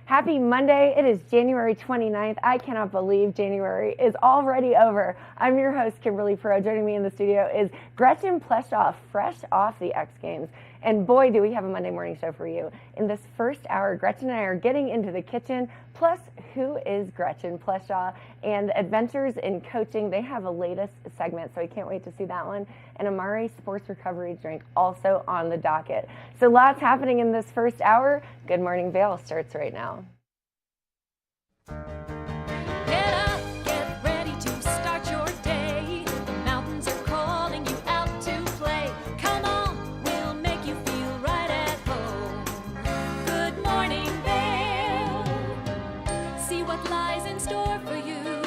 Happy Monday. It is January 29th. I cannot believe January is already over. I'm your host, Kimberly Pro. Joining me in the studio is Gretchen Pleshaw, fresh off the X Games. And boy, do we have a Monday morning show for you. In this first hour, Gretchen and I are getting into the kitchen. Plus, who is Gretchen Pleshaw and Adventures in Coaching? They have a latest segment, so I can't wait to see that one. And Amari Sports Recovery Drink also on the docket. So lots happening in this first hour. Good Morning Vail starts right now. Get up, get ready to start your day. The mountains are calling you out to play. Come on, we'll make you feel right at home. Good morning, Vail. See what lies in store for you.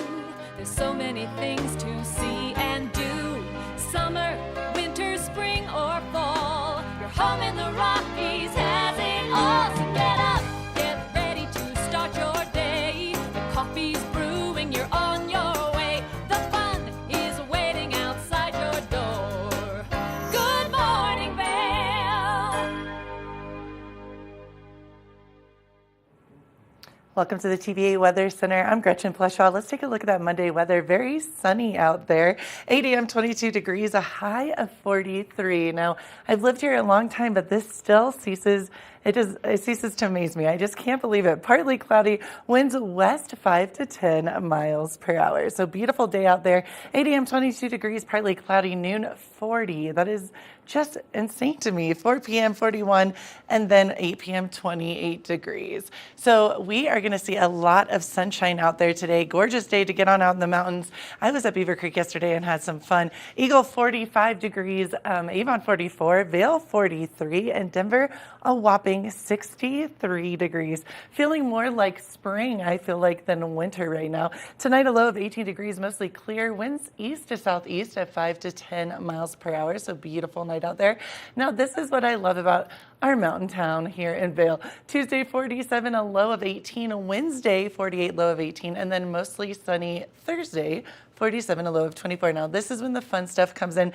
There's so many things to see and do. Summer, winter, spring, or fall. Your home in the Rockies has it all. So get up, get ready to start your day. The coffee's brewing, you're on your way. The fun is waiting outside your door. Good morning, Vail. Welcome to the TVA Weather Center. I'm Gretchen Pleshaw. Let's take a look at that Monday weather. Very sunny out there. 8 a.m., 22 degrees, a high of 43. Now, I've lived here a long time, but this still ceases. It ceases to amaze me. I just can't believe it. Partly cloudy, winds west 5 to 10 miles per hour. So beautiful day out there. 8 a.m., 22 degrees, partly cloudy, noon 40. That is just insane to me. 4 p.m., 41, and then 8 p.m., 28 degrees. So we are going to see a lot of sunshine out there today. Gorgeous day to get on out in the mountains. I was at Beaver Creek yesterday and had some fun. Eagle 45 degrees, Avon 44, Vail 43, and Denver a whopping 63 degrees. Feeling more like spring, I feel like, than winter right now. Tonight a low of 18 degrees, mostly clear. Winds east to southeast at 5 to 10 miles per hour. So beautiful night out there. Now this is what I love about our mountain town here in Vail. Tuesday 47, a low of 18. Wednesday 48, low of 18. And then mostly sunny Thursday 47, a low of 24. Now, this is when the fun stuff comes in.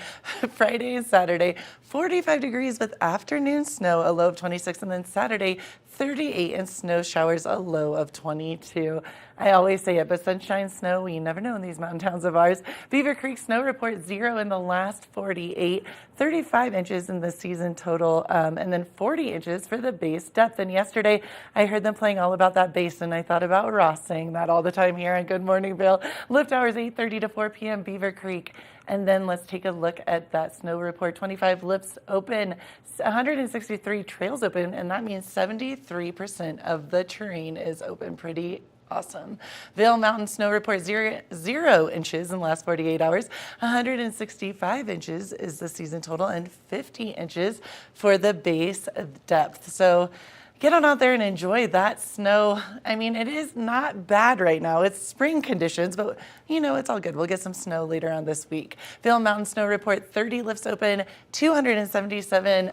Friday and Saturday, 45 degrees with afternoon snow, a low of 26. And then Saturday, 38 and snow showers, a low of 22. I always say it, but sunshine, snow, we never know in these mountain towns of ours. Beaver Creek snow report 0 in the last 48, 35 inches in the season total, and then 40 inches for the base depth. And yesterday, I heard them playing all about that bass, and I thought about Ross saying that all the time here on Good Morning Vail. Lift hours 8:30 to 4 p.m. Beaver Creek. And then let's take a look at that snow report. 25 lifts open, 163 trails open, and that means 73% of the terrain is open. Pretty awesome. Vail Mountain snow report 0 inches in the last 48 hours. 165 inches is the season total and 50 inches for the base depth. So get on out there and enjoy that snow. I mean, it is not bad right now. It's spring conditions, but you know, it's all good. We'll get some snow later on this week. Vail Mountain snow report 30 lifts open, 277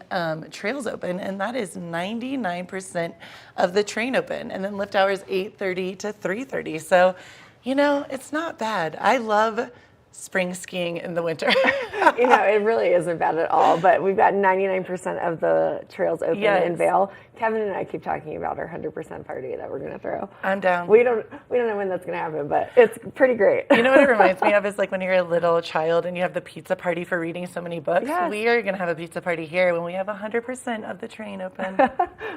trails open, and that is 99% of the train open. And then lift hours 8:30 to 3:30. So, you know, it's not bad. I love spring skiing in the winter. You know, it really isn't bad at all, but we've got 99% of the trails open in Vail. Kevin and I keep talking about our 100% party that we're going to throw. I'm down. We don't know when that's going to happen, but it's pretty great. You know what it reminds me of is like when you're a little child and you have the pizza party for reading so many books. Yes. We are going to have a pizza party here when we have 100% of the train open.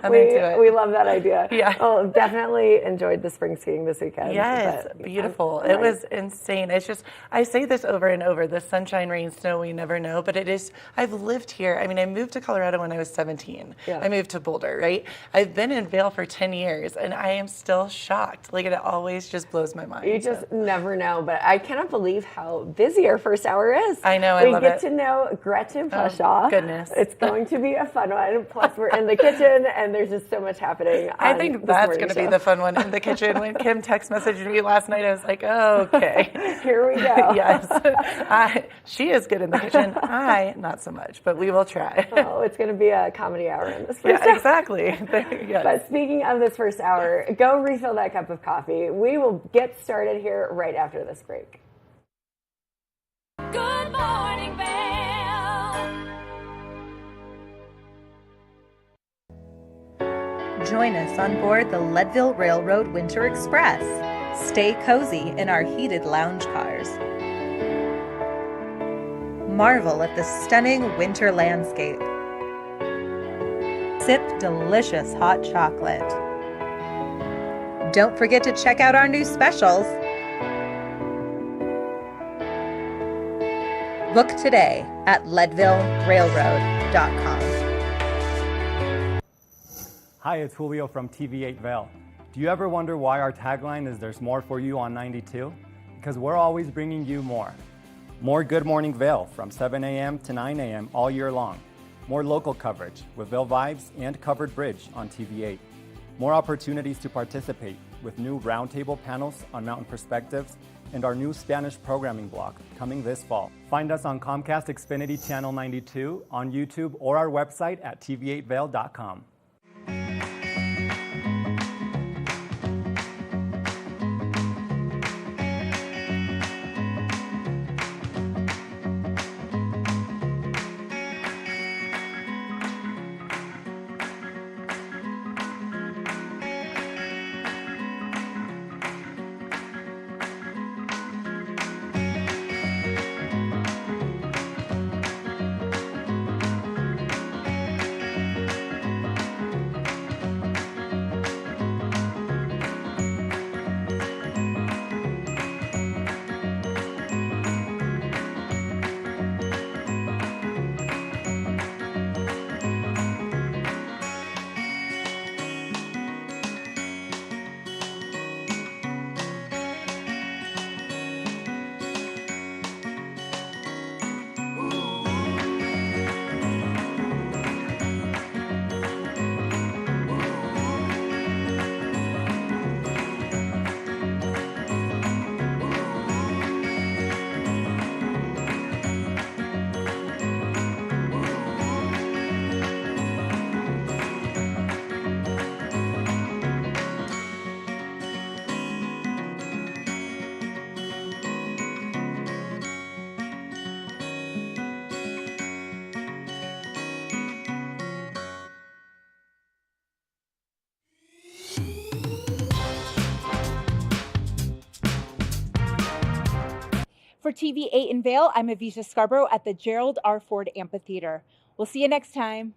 I'm into it. We love that idea. Yeah. Oh, definitely enjoyed the spring skiing this weekend. Yes, beautiful. It was insane. It's just, I say this over and over, the sunshine, rain, snow, we never know, but it is, I've lived here. I mean, I moved to Colorado when I was 17. Yeah. I moved to Boulder, right? I've been in Vail for 10 years and I am still shocked. Like, it always just blows my mind. You just never know, but I cannot believe how busy our first hour is. I know, I love it. We get to know Gretchen Pleshaw. Oh, goodness. It's going to be a fun one. Plus, we're in the kitchen and there's just so much happening. I think that's going to be the fun one in the kitchen. When Kim text messaged me last night, I was like, oh, okay. Here we go. Yes. She is good in the kitchen. I, not so much, but we will try. Oh, it's going to be a comedy hour in this first hour. Exactly. Yes. But speaking of this first hour, go refill that cup of coffee. We will get started here right after this break. Good morning, Vail. Join us on board the Leadville Railroad Winter Express. Stay cozy in our heated lounge cars. Marvel at the stunning winter landscape. Sip delicious hot chocolate. Don't forget to check out our new specials. Book today at leadvillerailroad.com. Hi, it's Julio from TV8 Vail. Do you ever wonder why our tagline is "There's more for you on 92"? Because we're always bringing you more. More Good Morning Vail from 7 a.m. to 9 a.m. all year long. More local coverage with Vail Vibes and Covered Bridge on TV8. More opportunities to participate with new roundtable panels on mountain perspectives and our new Spanish programming block coming this fall. Find us on Comcast Xfinity Channel 92, on YouTube, or our website at tv8vail.com. For TV8 in Vail, I'm Avisha Scarborough at the Gerald R. Ford Amphitheater. We'll see you next time.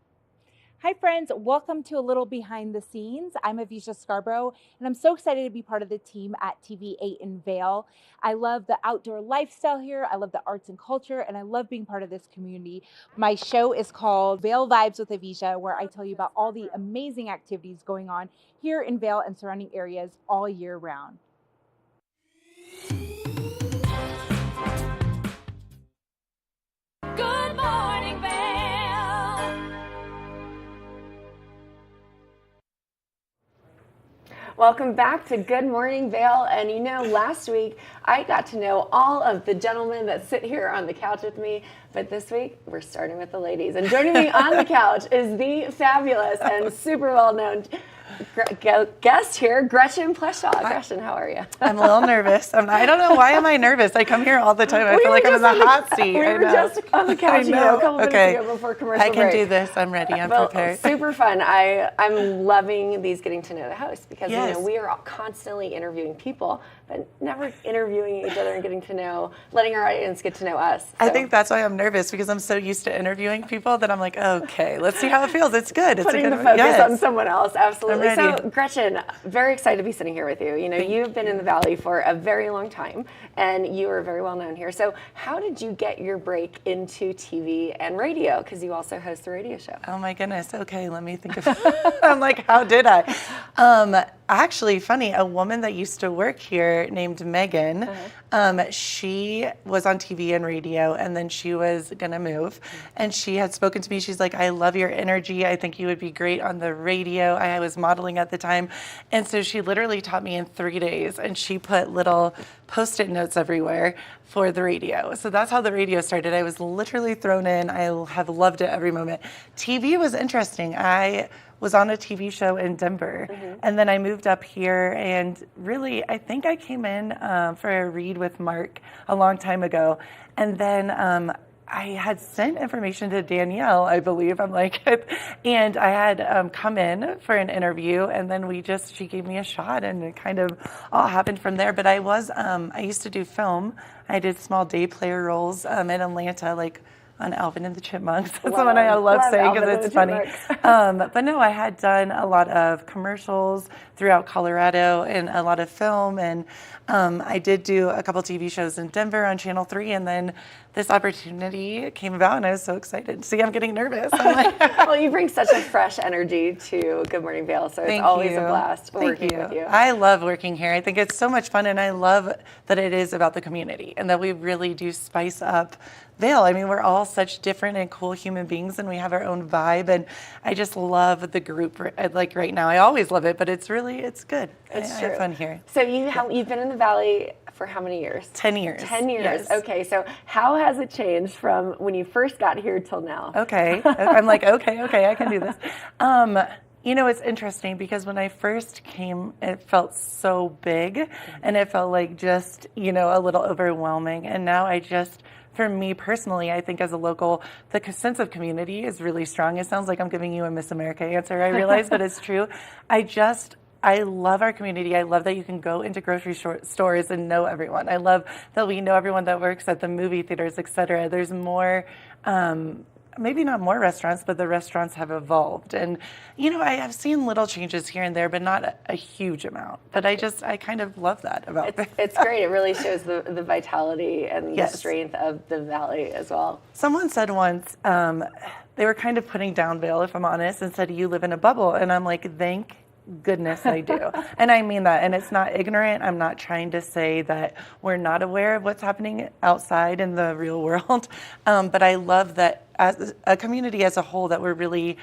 Hi friends, welcome to a little behind the scenes. I'm Avisha Scarborough, and I'm so excited to be part of the team at TV8 in Vail. I love the outdoor lifestyle here, I love the arts and culture, and I love being part of this community. My show is called Vail Vibes with Avisha, where I tell you about all the amazing activities going on here in Vail and surrounding areas all year round. Good morning, Vail. Welcome back to Good Morning Vail. And you know, last week I got to know all of the gentlemen that sit here on the couch with me. But this week we're starting with the ladies. And joining me on the couch is the fabulous and super well-known guest here, Gretchen Pleshaw. Gretchen, how are you? I'm a little nervous. I don't know, why am I nervous? I come here all the time. I feel like I'm in the hot seat. We were just on the couch a couple minutes ago before commercial break. I can do this. I'm ready. I'm prepared. Super fun. I'm loving these getting to know the host because you know, we are constantly interviewing people, but never interviewing each other and getting to know, letting our audience get to know us. So. I think that's why I'm nervous, because I'm so used to interviewing people that I'm like, okay, let's see how it feels. It's good. It's Putting a good the focus on someone else. Absolutely. I'm ready. So Gretchen, very excited to be sitting here with you. You know, you've been in the Valley for a very long time, and you are very well known here. So how did you get your break into TV and radio? Because you also host a radio show. Oh my goodness. Okay, let me think of I'm like, how did I? Actually, funny, a woman that used to work here named Megan, she was on TV and radio, and then she was gonna move, and she had spoken to me. She's like, I love your energy. I think you would be great on the radio. I was modeling at the time. And so she literally taught me in 3 days, and she put little Post-it notes everywhere for the radio. So that's how the radio started. I was literally thrown in. I have loved it every moment. TV was interesting. I was on a TV show in Denver, and then I moved up here, and really, I think I came in for a read with Mark a long time ago, and then I had sent information to Danielle, I believe. I'm like, and I had come in for an interview, and then she gave me a shot, and it kind of all happened from there. But I used to do film. I did small day player roles in Atlanta, like on Alvin and the Chipmunks. That's the one I love saying because it's funny. But no, I had done a lot of commercials throughout Colorado and a lot of film. And I did do a couple TV shows in Denver on Channel 3. And then this opportunity came about, and I was so excited. See, I'm getting nervous. I'm like, well, you bring such a fresh energy to Good Morning Vail, so it's always a blast working with you. I love working here. I think it's so much fun, and I love that it is about the community and that we really do spice up Vail. I mean, we're all such different and cool human beings, and we have our own vibe, and I just love the group. Like right now, I always love it, but it's good. It's true. I have fun here. So you've been in the Valley for how many years? 10 years. 10 years. Yes. Okay, so how has it changed from when you first got here till now? Okay. I'm like, okay, I can do this. It's interesting because when I first came, it felt so big, and it felt like just, a little overwhelming. And now for me personally, I think as a local, the sense of community is really strong. It sounds like I'm giving you a Miss America answer, I realize, but it's true. I love our community. I love that you can go into grocery stores and know everyone. I love that we know everyone that works at the movie theaters, et cetera. There's more, maybe not more restaurants, but the restaurants have evolved. And, I have seen little changes here and there, but not a huge amount. But I kind of love that about it. It's great. It really shows the vitality and the strength of the Valley as well. Someone said once, they were kind of putting down Vail, if I'm honest, and said, you live in a bubble. And I'm like, thank goodness I do. And I mean that. And it's not ignorant. I'm not trying to say that we're not aware of what's happening outside in the real world. But I love that as a community as a whole, that we're really,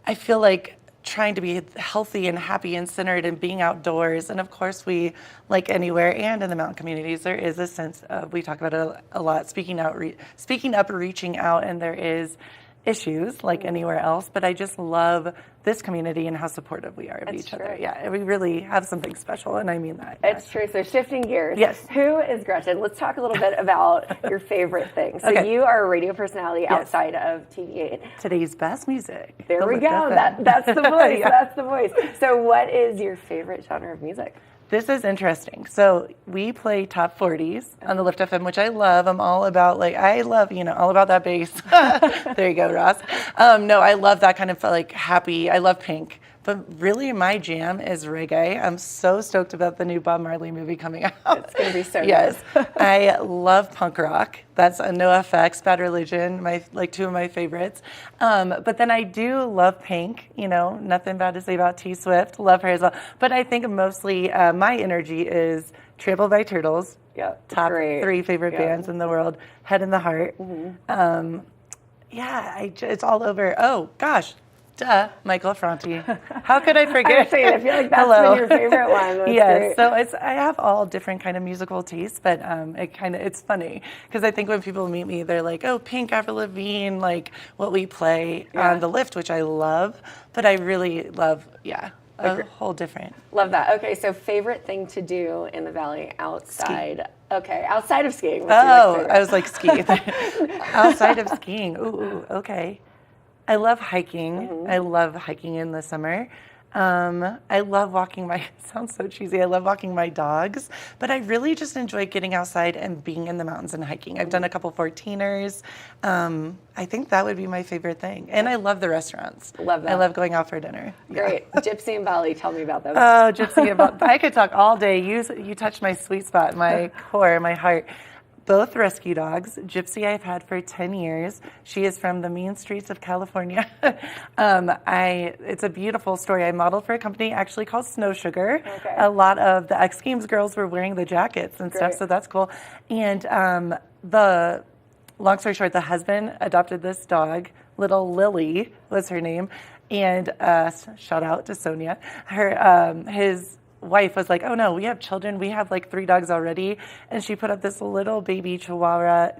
I feel like, trying to be healthy and happy and centered and being outdoors. And of course, we, like anywhere and in the mountain communities, there is a sense of, we talk about it a lot, speaking up, reaching out, and there is issues like anywhere else, but I just love this community and how supportive we are of each other. Yeah, we really have something special, and I mean that. It's true. So shifting gears. Yes. Who is Gretchen? Let's talk a little bit about your favorite things. So you are a radio personality outside of TV8. Today's best music. There we go. That's the voice. Yeah. That's the voice. So what is your favorite genre of music? This is interesting. So we play top 40s on the Lift FM, which I love. I'm all about, all about that bass. There you go, Ross. No, I love that kind of happy. I love Pink. But really, my jam is reggae. I'm so stoked about the new Bob Marley movie coming out. It's going to be so yes. good. I love punk rock. That's a NoFX, Bad Religion, two of my favorites. But then I do love Pink. Nothing bad to say about T Swift. Love her as well. But I think mostly my energy is Trampled by Turtles. Yeah, top great. 3 favorite bands in the world. Head in the Heart. Mm-hmm. It's all over. Oh gosh. Michael Franti. How could I forget? I feel like that's been your favorite one. That's yes, great. So I have all different kind of musical tastes, but it's funny because I think when people meet me, they're like, "Oh, Pink, Avril Lavigne," like what we play on the Lift, which I love, but I really love, a whole different. Love that. Okay, so favorite thing to do in the Valley outside? Ski. Okay, outside of skiing. I was like ski. Outside of skiing. Ooh, okay. I love hiking. Mm-hmm. I love hiking in the summer. I love walking it sounds so cheesy, I love walking my dogs, but I really just enjoy getting outside and being in the mountains and hiking. I've done a couple 14ers. I think that would be my favorite thing. And I love the restaurants. Love that. I love going out for dinner. Great. Yeah. Gypsy and Valley, tell me about them. Oh, Gypsy and Valley. I could talk all day. You touched my sweet spot, my core, my heart. Both rescue dogs. Gypsy I've had for 10 years. She is from the mean streets of California. It's a beautiful story. I modeled for a company actually called Snow Sugar. Okay. A lot of the X Games girls were wearing the jackets and stuff, so that's cool. And the long story short, the husband adopted this dog. Little Lily was her name. And shout out to Sonia. His wife was like, "Oh no, we have children. We have 3 dogs already," and she put up this little baby Chihuahua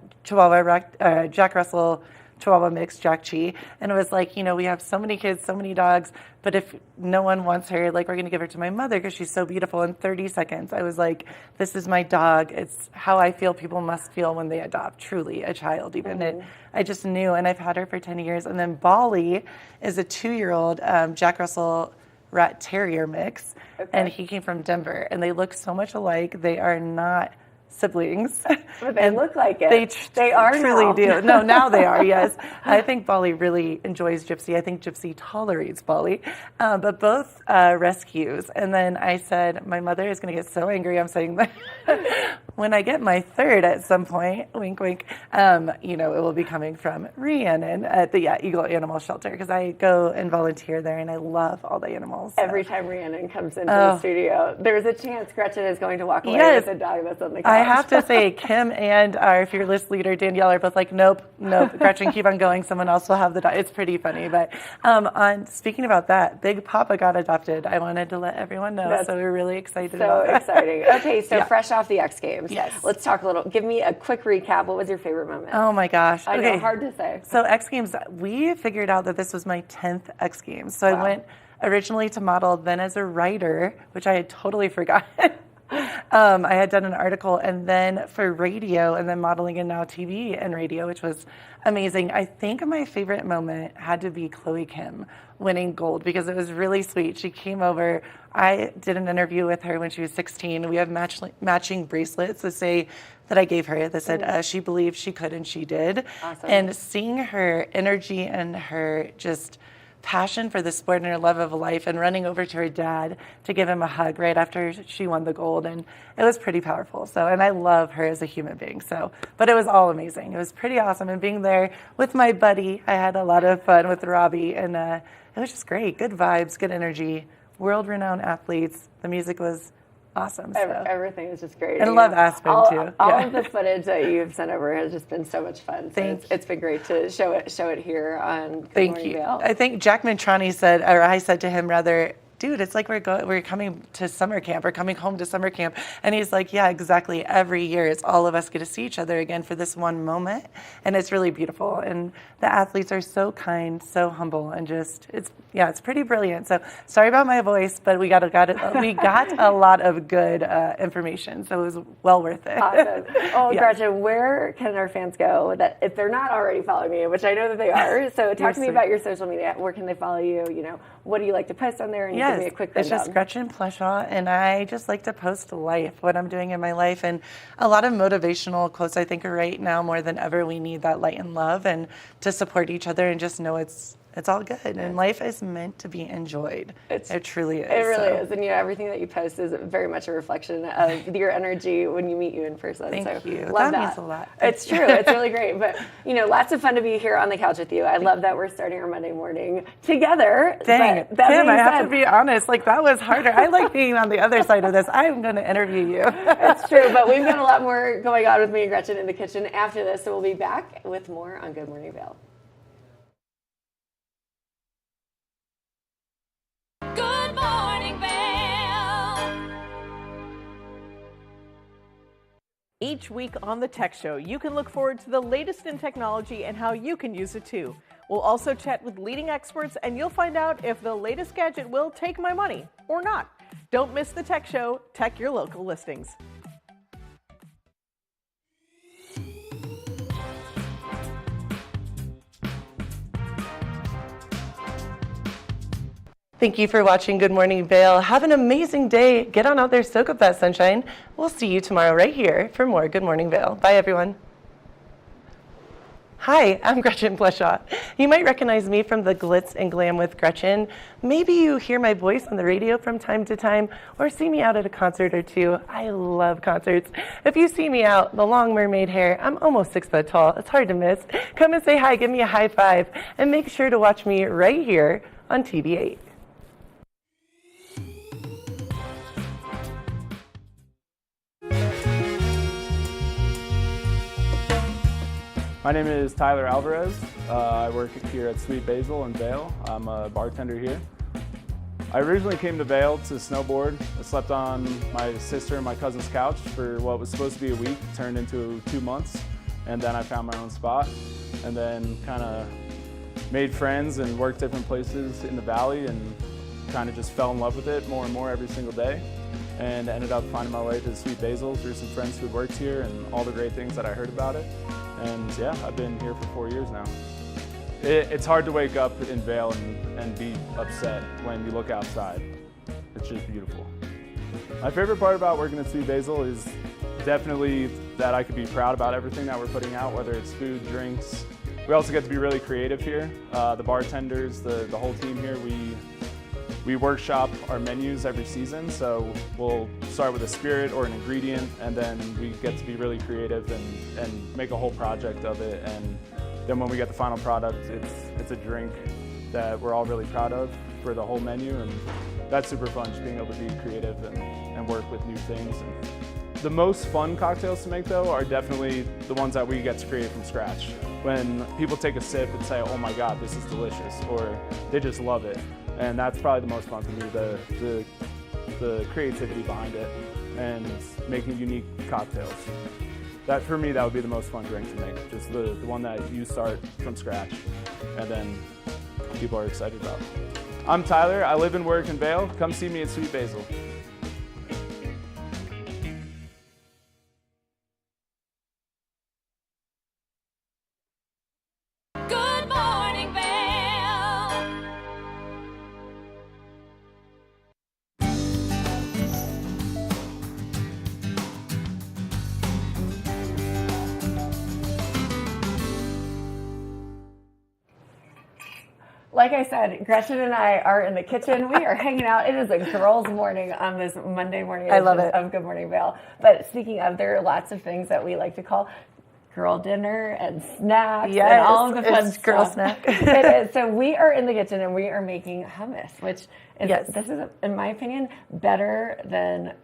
Jack Russell Chihuahua mix, Jack Chi. And it was like, you know, we have so many kids, so many dogs, but if no one wants her, like, we're going to give her to my mother because she's so beautiful. In 30 seconds, I was like, this is my dog. It's how I feel people must feel when they adopt, truly, a child even. And I just knew, and I've had her for 10 years. And then Bali is a 2-year-old Jack Russell Rat Terrier mix, and he came from Denver, and they look so much alike. They are not siblings. But they look like it. They are truly now. do. No, now they are, yes. I think Bali really enjoys Gypsy. I think Gypsy tolerates Bali, but both rescues. And then I said, my mother is going to get so angry I'm saying that when I get my third at some point, wink, wink, you know, it will be coming from Rhiannon at the Eagle Animal Shelter, because I go and volunteer there, and I love all the animals. So. Every time Rhiannon comes into the studio, there's a chance Gretchen is going to walk away with a dog that's on the couch. I have to say, Kim and our fearless leader, Danielle, are both like, nope, Gretchen, keep on going. Someone else will have the dog. It's pretty funny. But on speaking about that, Big Papa got adopted. I wanted to let everyone know. So we're really excited about that. So exciting. Okay, so fresh off the X Games. Yes. Let's talk a little. Give me a quick recap. What was your favorite moment? Oh my gosh. I know, hard to say. So X Games, we figured out that this was my 10th X Games. So I went originally to model, then as a writer, which I had totally forgotten. I had done an article, and then for radio, and then modeling, and now TV and radio, which was amazing. I think my favorite moment had to be Chloe Kim winning gold, because it was really sweet. She came over. I did an interview with her when she was 16. We have matching bracelets that say that I gave her that said she believed she could, and she did. Awesome. And seeing her energy and her just passion for the sport and her love of life, and running over to her dad to give him a hug right after she won the gold, and it was pretty powerful. So, and I love her as a human being. So, but it was all amazing. It was pretty awesome, and being there with my buddy, I had a lot of fun with Robbie, and it was just great. Good vibes, good energy, world-renowned athletes. The music was awesome. So. Everything is just great. And I love Aspen too. All of the footage that you've sent over has just been so much fun. So it's been great to show it here on Good Morning Vail. I think Jack Mantrani said, or I said to him rather, dude, it's like we're coming to summer camp, or coming home to summer camp. And he's like, yeah, exactly. Every year it's all of us get to see each other again for this one moment. And it's really beautiful. And the athletes are so kind, so humble, and just, it's pretty brilliant. So sorry about my voice, but we got a lot of good information. So it was well worth it. Awesome. Oh, Gretchen, where can our fans go that if they're not already following you, which I know that they are? So talk to me about your social media. Where can they follow you? You know, what do you like to post on there? And give me a quick rundown. It's just Gretchen Pleshaw, and I just like to post life, what I'm doing in my life, and a lot of motivational quotes. I think right now more than ever we need that light and love, and to support each other, and just know it's all good, and life is meant to be enjoyed. It truly is. It really is, and everything that you post is very much a reflection of your energy when you meet you in person. Thank you. Love that means a lot. It's true. It's really great. But lots of fun to be here on the couch with you. I love that we're starting our Monday morning together. Dang, Kim, I have to be honest. Like, that was harder. I like being on the other side of this. I'm going to interview you. It's true, but we've got a lot more going on with me and Gretchen in the kitchen after this, so we'll be back with more on Good Morning Vail. Good morning, Vail. Each week on the Tech Show, you can look forward to the latest in technology and how you can use it too. We'll also chat with leading experts, and you'll find out if the latest gadget will take my money or not. Don't miss the Tech Show. Tech your local listings. Thank you for watching Good Morning Vail. Have an amazing day. Get on out there, soak up that sunshine. We'll see you tomorrow right here for more Good Morning Vail. Bye, everyone. Hi, I'm Gretchen Pleshaw. You might recognize me from the Glitz and Glam with Gretchen. Maybe you hear my voice on the radio from time to time, or see me out at a concert or two. I love concerts. If you see me out, the long mermaid hair, I'm almost 6 foot tall. It's hard to miss. Come and say hi, give me a high five, and make sure to watch me right here on TV8. My name is Tyler Alvarez. I work here at Sweet Basil in Vail. I'm a bartender here. I originally came to Vail to snowboard. I slept on my sister and my cousin's couch for what was supposed to be a week, turned into 2 months, and then I found my own spot. and then kind of made friends and worked different places in the valley and kind of just fell in love with it more and more every single day, and ended up finding my way to Sweet Basil through some friends who worked here and all the great things that I heard about it. And yeah, I've been here for 4 years now. It's hard to wake up in Vail and be upset when you look outside. It's just beautiful. My favorite part about working at Sweet Basil is definitely that I could be proud about everything that we're putting out, whether it's food, drinks. We also get to be really creative here. The bartenders, the whole team here, we workshop our menus every season, so we'll start with a spirit or an ingredient, and then we get to be really creative and make a whole project of it. And then when we get the final product, it's a drink that we're all really proud of for the whole menu, and that's super fun, just being able to be creative and work with new things. And the most fun cocktails to make, though, are definitely the ones that we get to create from scratch. When people take a sip and say, oh my God, this is delicious, or they just love it. And that's probably the most fun for me, the creativity behind it and making unique cocktails. That, for me, that would be the most fun drink to make, just the one that you start from scratch and then people are excited about. I'm Tyler, I live and work in Vail. Come see me at Sweet Basil. Good morning, Vail. Like I said, Gretchen and I are in the kitchen. We are hanging out. It is a girls' morning on this Monday morning I love edition it. of Good Morning Vail. But speaking of, there are lots of things that we like to call girl dinner and snacks and all of the fun it's stuff. girl snack. It is. So we are in the kitchen and we are making hummus, which is, Yes. this is, in my opinion, better than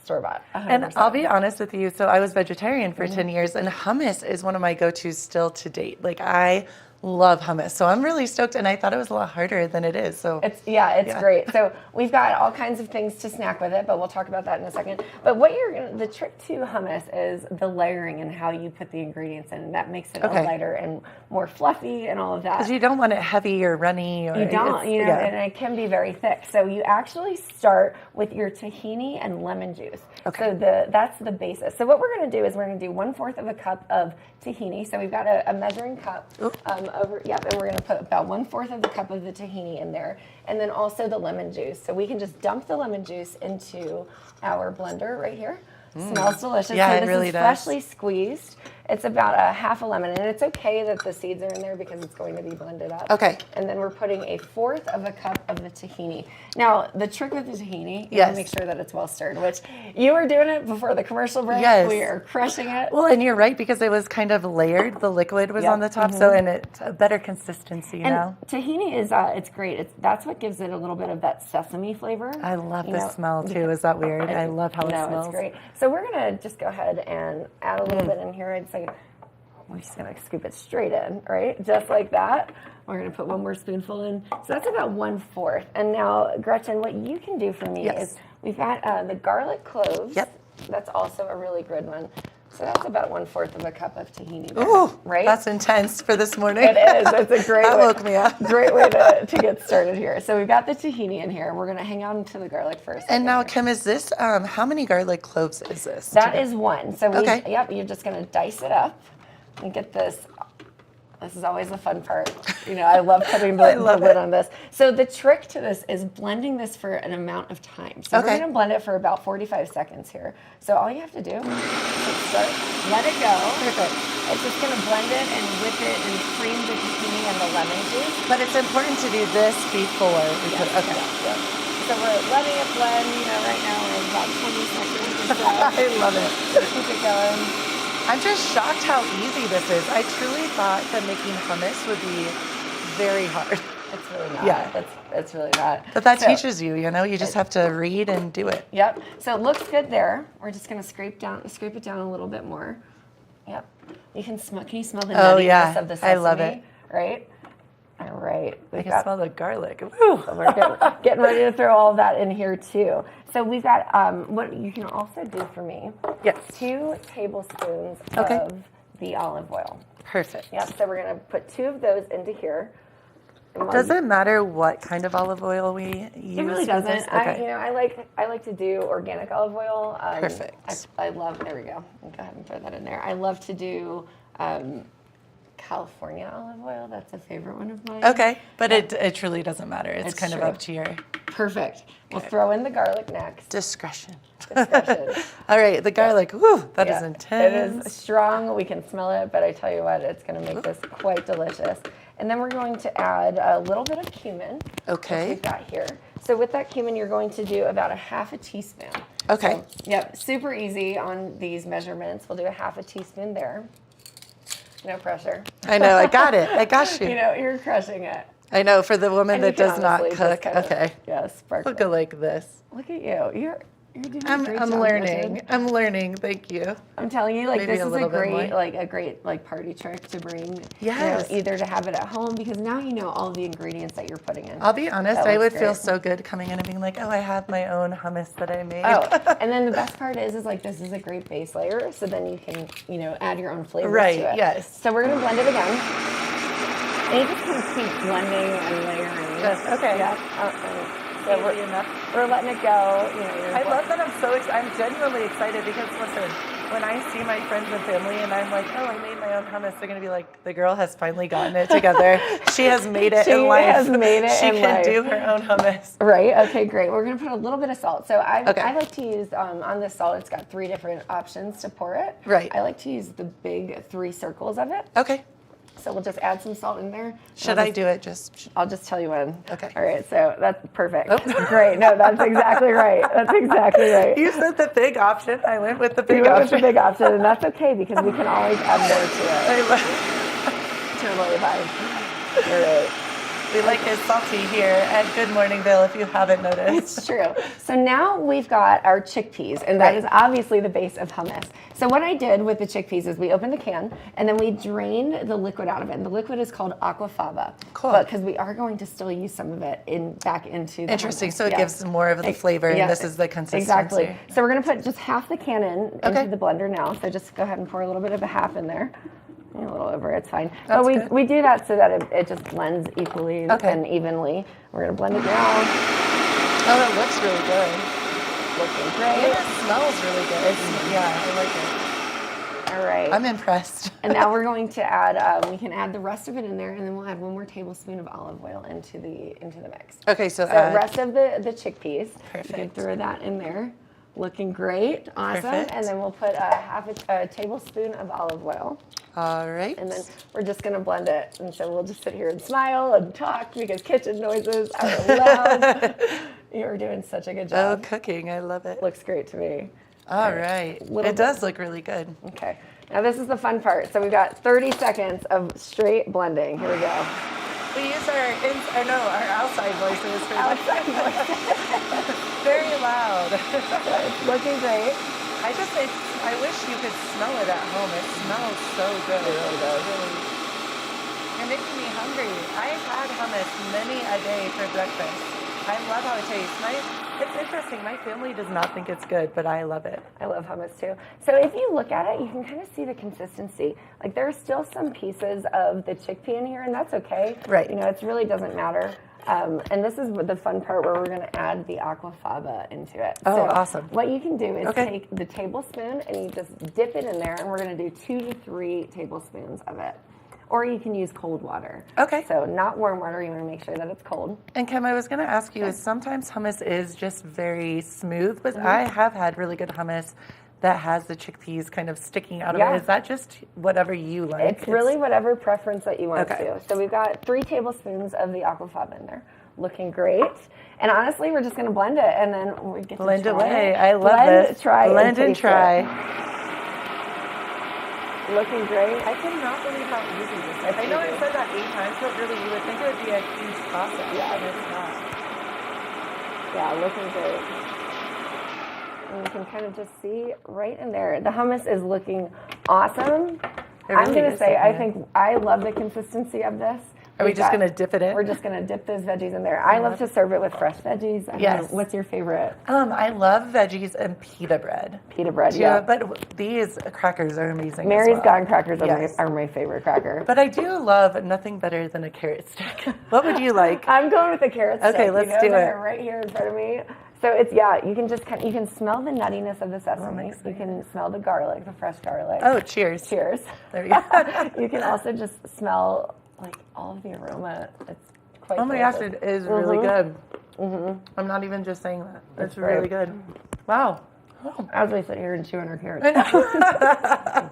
store-bought. 100%. And I'll be honest with you, so I was vegetarian for 10 years, and hummus is one of my go-tos still to date. Like, I love hummus, so I'm really stoked, and I thought it was a lot harder than it is. So It's great. So we've got all kinds of things to snack with it, but we'll talk about that in a second. But the trick to hummus is the layering and how you put the ingredients in. That makes it Okay. all lighter and more fluffy and all of that. because you don't want it heavy or runny. Or You don't, yeah. and it can be very thick. So you actually start with your tahini and lemon juice. Okay. So that's the basis. So what we're going to do is we're going to do 1/4 of a cup of tahini. So we've got a measuring cup and we're going to put about 1/4 of the cup of the tahini in there, and then also the lemon juice. So we can just dump the lemon juice into our blender right here. Smells delicious. Yeah, so it this really is does. freshly squeezed. It's about a half a lemon, and it's okay that the seeds are in there because it's going to be blended up. Okay. And then we're putting 1/4 of a cup of the tahini. Now, the trick with the tahini is Yes. to make sure that it's well stirred, which you were doing it before the commercial break. Yes. We are crushing it. Well, and you're right, because it was kind of layered. The liquid was Yep. on the top, so and it's a better consistency And now. tahini is it's great. That's what gives it a little bit of that sesame flavor. I love You the know, smell too. Is that weird? I love how it No, smells. it's great. So we're gonna just go ahead and add a little bit in here. I'd say we're just gonna scoop it straight in, right? Just like that. We're gonna put one more spoonful in. So that's about 1/4. And now, Gretchen, what you can do for me Yes. is we've got the garlic cloves. Yep. That's also a really good one. So that's about 1/4 of a cup of tahini. there, Ooh, right? That's intense for this morning. It is. It's a great That way, woke me up. great way to get started here. So we've got the tahini in here. We're going to hang on to the garlic first. And now, Kim, is this, how many garlic cloves is this? That is one. So Okay. you're just going to dice it up and get this. This is always the fun part. I love putting the lid on this. So the trick to this is blending this for an amount of time. So we're Okay. going to blend it for about 45 seconds here. So all you have to do is start, let it go. Perfect. It's just going to blend it and whip it and cream the tahini and the lemon juice. But it's important to do this before we put. Okay. Yeah. So we're letting it blend. Right now we're at about 20 seconds or so. I love it. Keep it going. I'm just shocked how easy this is. I truly thought that making hummus would be very hard. It's really not. Yeah. It's really not. But that So- teaches you, you just have to read and do it. Yep. So it looks good there. We're just going to scrape it down a little bit more. Yep. You can smell. Can you smell the Oh, nuttiness yeah. of the sesame? I love it. Right. All right. I We've can got- smell the garlic. Woo. So we're getting ready to throw all of that in here too. So we've got what you can also do for me. Yes. 2 tablespoons Okay. of the olive oil. Perfect. Yep, so we're going to put 2 of those into here. Does it matter what kind of olive oil we use? It really for doesn't. this? Okay. I like to do organic olive oil. Perfect. I love. There we go. I'll go ahead and throw that in there. I love to do California olive oil. That's a favorite one of mine. Okay, but it truly doesn't matter. It's kind of true. up to your Perfect. We'll throw in the garlic next. discretion. Discretion. All right, the garlic. Woo, that is Yeah, intense. It is strong. We can smell it, but I tell you what, it's going to make this quite delicious. And then we're going to add a little bit of cumin. Okay. Which we've got here. So with that cumin, you're going to do about a 1/2 teaspoon. Okay. So, yep, super easy on these measurements. We'll do a 1/2 teaspoon there. No pressure. I know, I got it. I got you. You're crushing it. I know, for the woman And you that can does not honestly just cook. kind of- Okay. Yeah, sparkle. Look like this. Look at you. You're doing a I'm great job, learning. Gretchen. I'm learning. Thank you. I'm telling you, like Maybe this a is a little bit great, more. like party trick to bring. Yes. Either to have it at home because now you know all the ingredients that you're putting in. I'll be honest, That I would looks feel great. so good coming in and being like, oh, I have my own hummus that I made. Oh, and then the best part is like this is a great base layer, so then you can add your own flavors Right, to it. yes. So we're gonna blend it again, and you just kind of keep blending and layering. Yes, okay. Yeah. So Easy enough. we're letting it go. You're I love that. I'm genuinely excited because listen, when I see my friends and family and I'm like, oh, I made my own hummus, they're gonna be like, the girl has finally gotten it together. She has made it in life. She has made it She in can life. do her own hummus. Right. Okay. Great. We're gonna put a little bit of salt. So I Okay. like to use on this salt. It's got 3 different options to pour it. Right. I like to use the big 3 circles of it. Okay. So we'll just add some salt in there. Should I do it just? I'll just tell you when. Okay. All right. So that's perfect. Oh. Great. No, that's exactly right. That's exactly right. You said the big option. I went with the You big went with option. the big option, and that's okay because we can always add more to it. I love- Totally fine. All right. We like it salty here at Good Morning Vail, if you haven't noticed. It's true. So now we've got our chickpeas, and that Right. is obviously the base of hummus. So what I did with the chickpeas is we opened the can, and then we drained the liquid out of it. And the liquid is called aquafaba. Cool. But because we are going to still use some of it back into the Interesting. hummus. So it Yeah. gives more of the flavor, Yeah, and this is the consistency. Exactly. So we're going to put just half the can Okay. into the blender now. So just go ahead and pour a little bit of a half in there. A little over, it's fine. That's but good. we do that so that it just blends equally Okay. and evenly. We're going to blend it now. Oh, that looks really good. Looking And great. it smells really good. Yeah, I like it. All right. I'm impressed. And now we're going to add, we can add the rest of it in there, and then we'll add 1 more tablespoon of olive oil into the mix. Okay, so So add. rest of the chickpeas. Perfect. You can throw that in there. Looking great, awesome. Perfect. And then we'll put a tablespoon of olive oil, All right. and then we're just gonna blend it. And so we'll just sit here and smile and talk because kitchen noises are loud. You're doing such a good Oh, job. cooking. I love it. Looks great to me. All right. Little It bit. does look really good. Okay. Now this is the fun part. So we've got 30 seconds of straight blending. Here we go. We use our outside voices for Outside very loud. It's looking great. I wish you could smell it at home. It smells so good. It really does. You're making me hungry. I've had hummus many a day for breakfast. I love how it tastes. It's interesting. My family does not think it's good, but I love it. I love hummus too. So if you look at it, you can kind of see the consistency. Like there are still some pieces of the chickpea in here, and that's okay. Right. It really doesn't matter. And this is the fun part where we're going to add the aquafaba into it. Oh, So awesome. What you can do is Okay. take the tablespoon and you just dip it in there, and we're going to do 2 to 3 tablespoons of it. Or you can use cold water. Okay. So not warm water. You want to make sure that it's cold. And Kim, I was going to ask you, is sometimes hummus is just very smooth, but Mm-hmm. I have had really good hummus that has the chickpeas kind of sticking out of Yeah. it. Is that just whatever you like? It's really whatever preference that you want Okay. to. So we've got 3 tablespoons of the aquafaba in there. Looking great. And honestly, we're just going to blend it, and then we get Blend to try away. it. I love blend, it. Try Blend and taste try. it. Looking great. I cannot believe how easy this is. It's I know easy. I've said that 8 times, but really you would think it would be a huge process. Yeah. And it's not. Yeah, looking great. And you can kind of just see right in there. The hummus is looking awesome. I'm really going to is say, so I good. think I love the consistency of this. Are we We've just got- going to dip it in? We're just going to dip those veggies in there. I love to serve it with fresh veggies. I don't Yes. know, what's your favorite? I love veggies and pita bread. Pita bread, Too, yeah. But these crackers are amazing. Mary's as well. Gone crackers Yes. are my favorite cracker. But I do love nothing better than a carrot stick. What would you like? I'm going with the carrot stick. Okay, let's you know, do they're it. right here in front of me. So it's, yeah, you can just you can smell the nuttiness of the sesame. You can smell the garlic, the fresh garlic. Oh, cheers. Cheers. There you go. You can also just smell like all of the aroma. It's quite Oh my gosh, delicious. it is really good. I'm not even just saying that. It's great. really good. Wow. As we sit here and chew on our carrots. I know.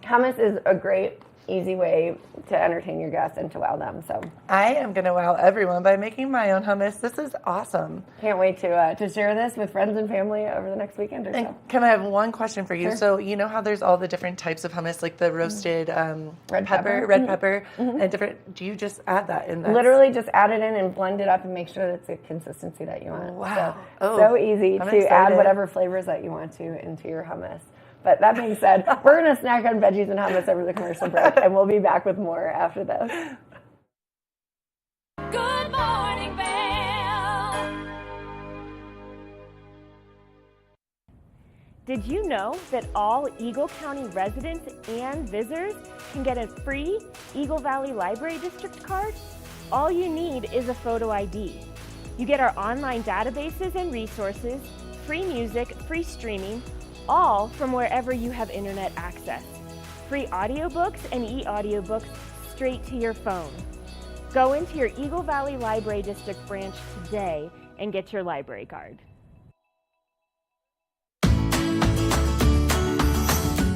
Hummus is a great, easy way to entertain your guests and to wow them. So I am going to wow everyone by making my own hummus. This is awesome. can't wait to share this with friends and family over the next weekend or And so. can I have one question for you? Sure. So you know how there's all the different types of hummus, like the roasted Red pepper. red pepper, and different. Do you just add that in there? Literally just add it in and blend it up and make sure that it's the consistency that you want. Wow. So, Oh, so easy I'm to add excited. whatever flavors that you want to into your hummus. But that being said, we're going to snack on veggies and hummus over the commercial break, and we'll be back with more after this. Good morning, Vail. Did you know that all Eagle County residents and visitors can get a free Eagle Valley Library District card? All you need is a photo ID. You get our online databases and resources, free music, free streaming, all from wherever you have internet access. Free audiobooks and e-audiobooks straight to your phone. Go into your Eagle Valley Library District branch today and get your library card.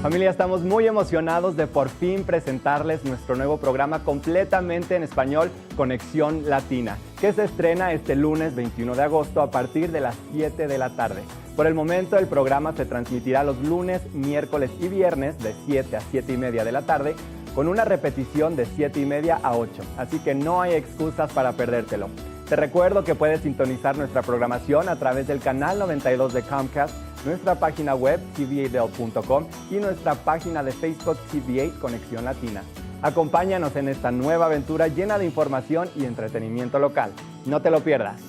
Familia, estamos muy emocionados de por fin presentarles nuestro nuevo programa completamente en español, Conexión Latina, que se estrena este lunes 21 de agosto a partir de las 7 de la tarde. Por el momento, el programa se transmitirá los lunes, miércoles y viernes de 7 a 7 y media de la tarde, con una repetición de 7 y media a 8, así que no hay excusas para perdértelo. Te recuerdo que puedes sintonizar nuestra programación a través del canal 92 de Comcast, nuestra página web tva8.com y nuestra página de Facebook TV8 Conexión Latina. Acompáñanos en esta nueva aventura llena de información y entretenimiento local. No te lo pierdas.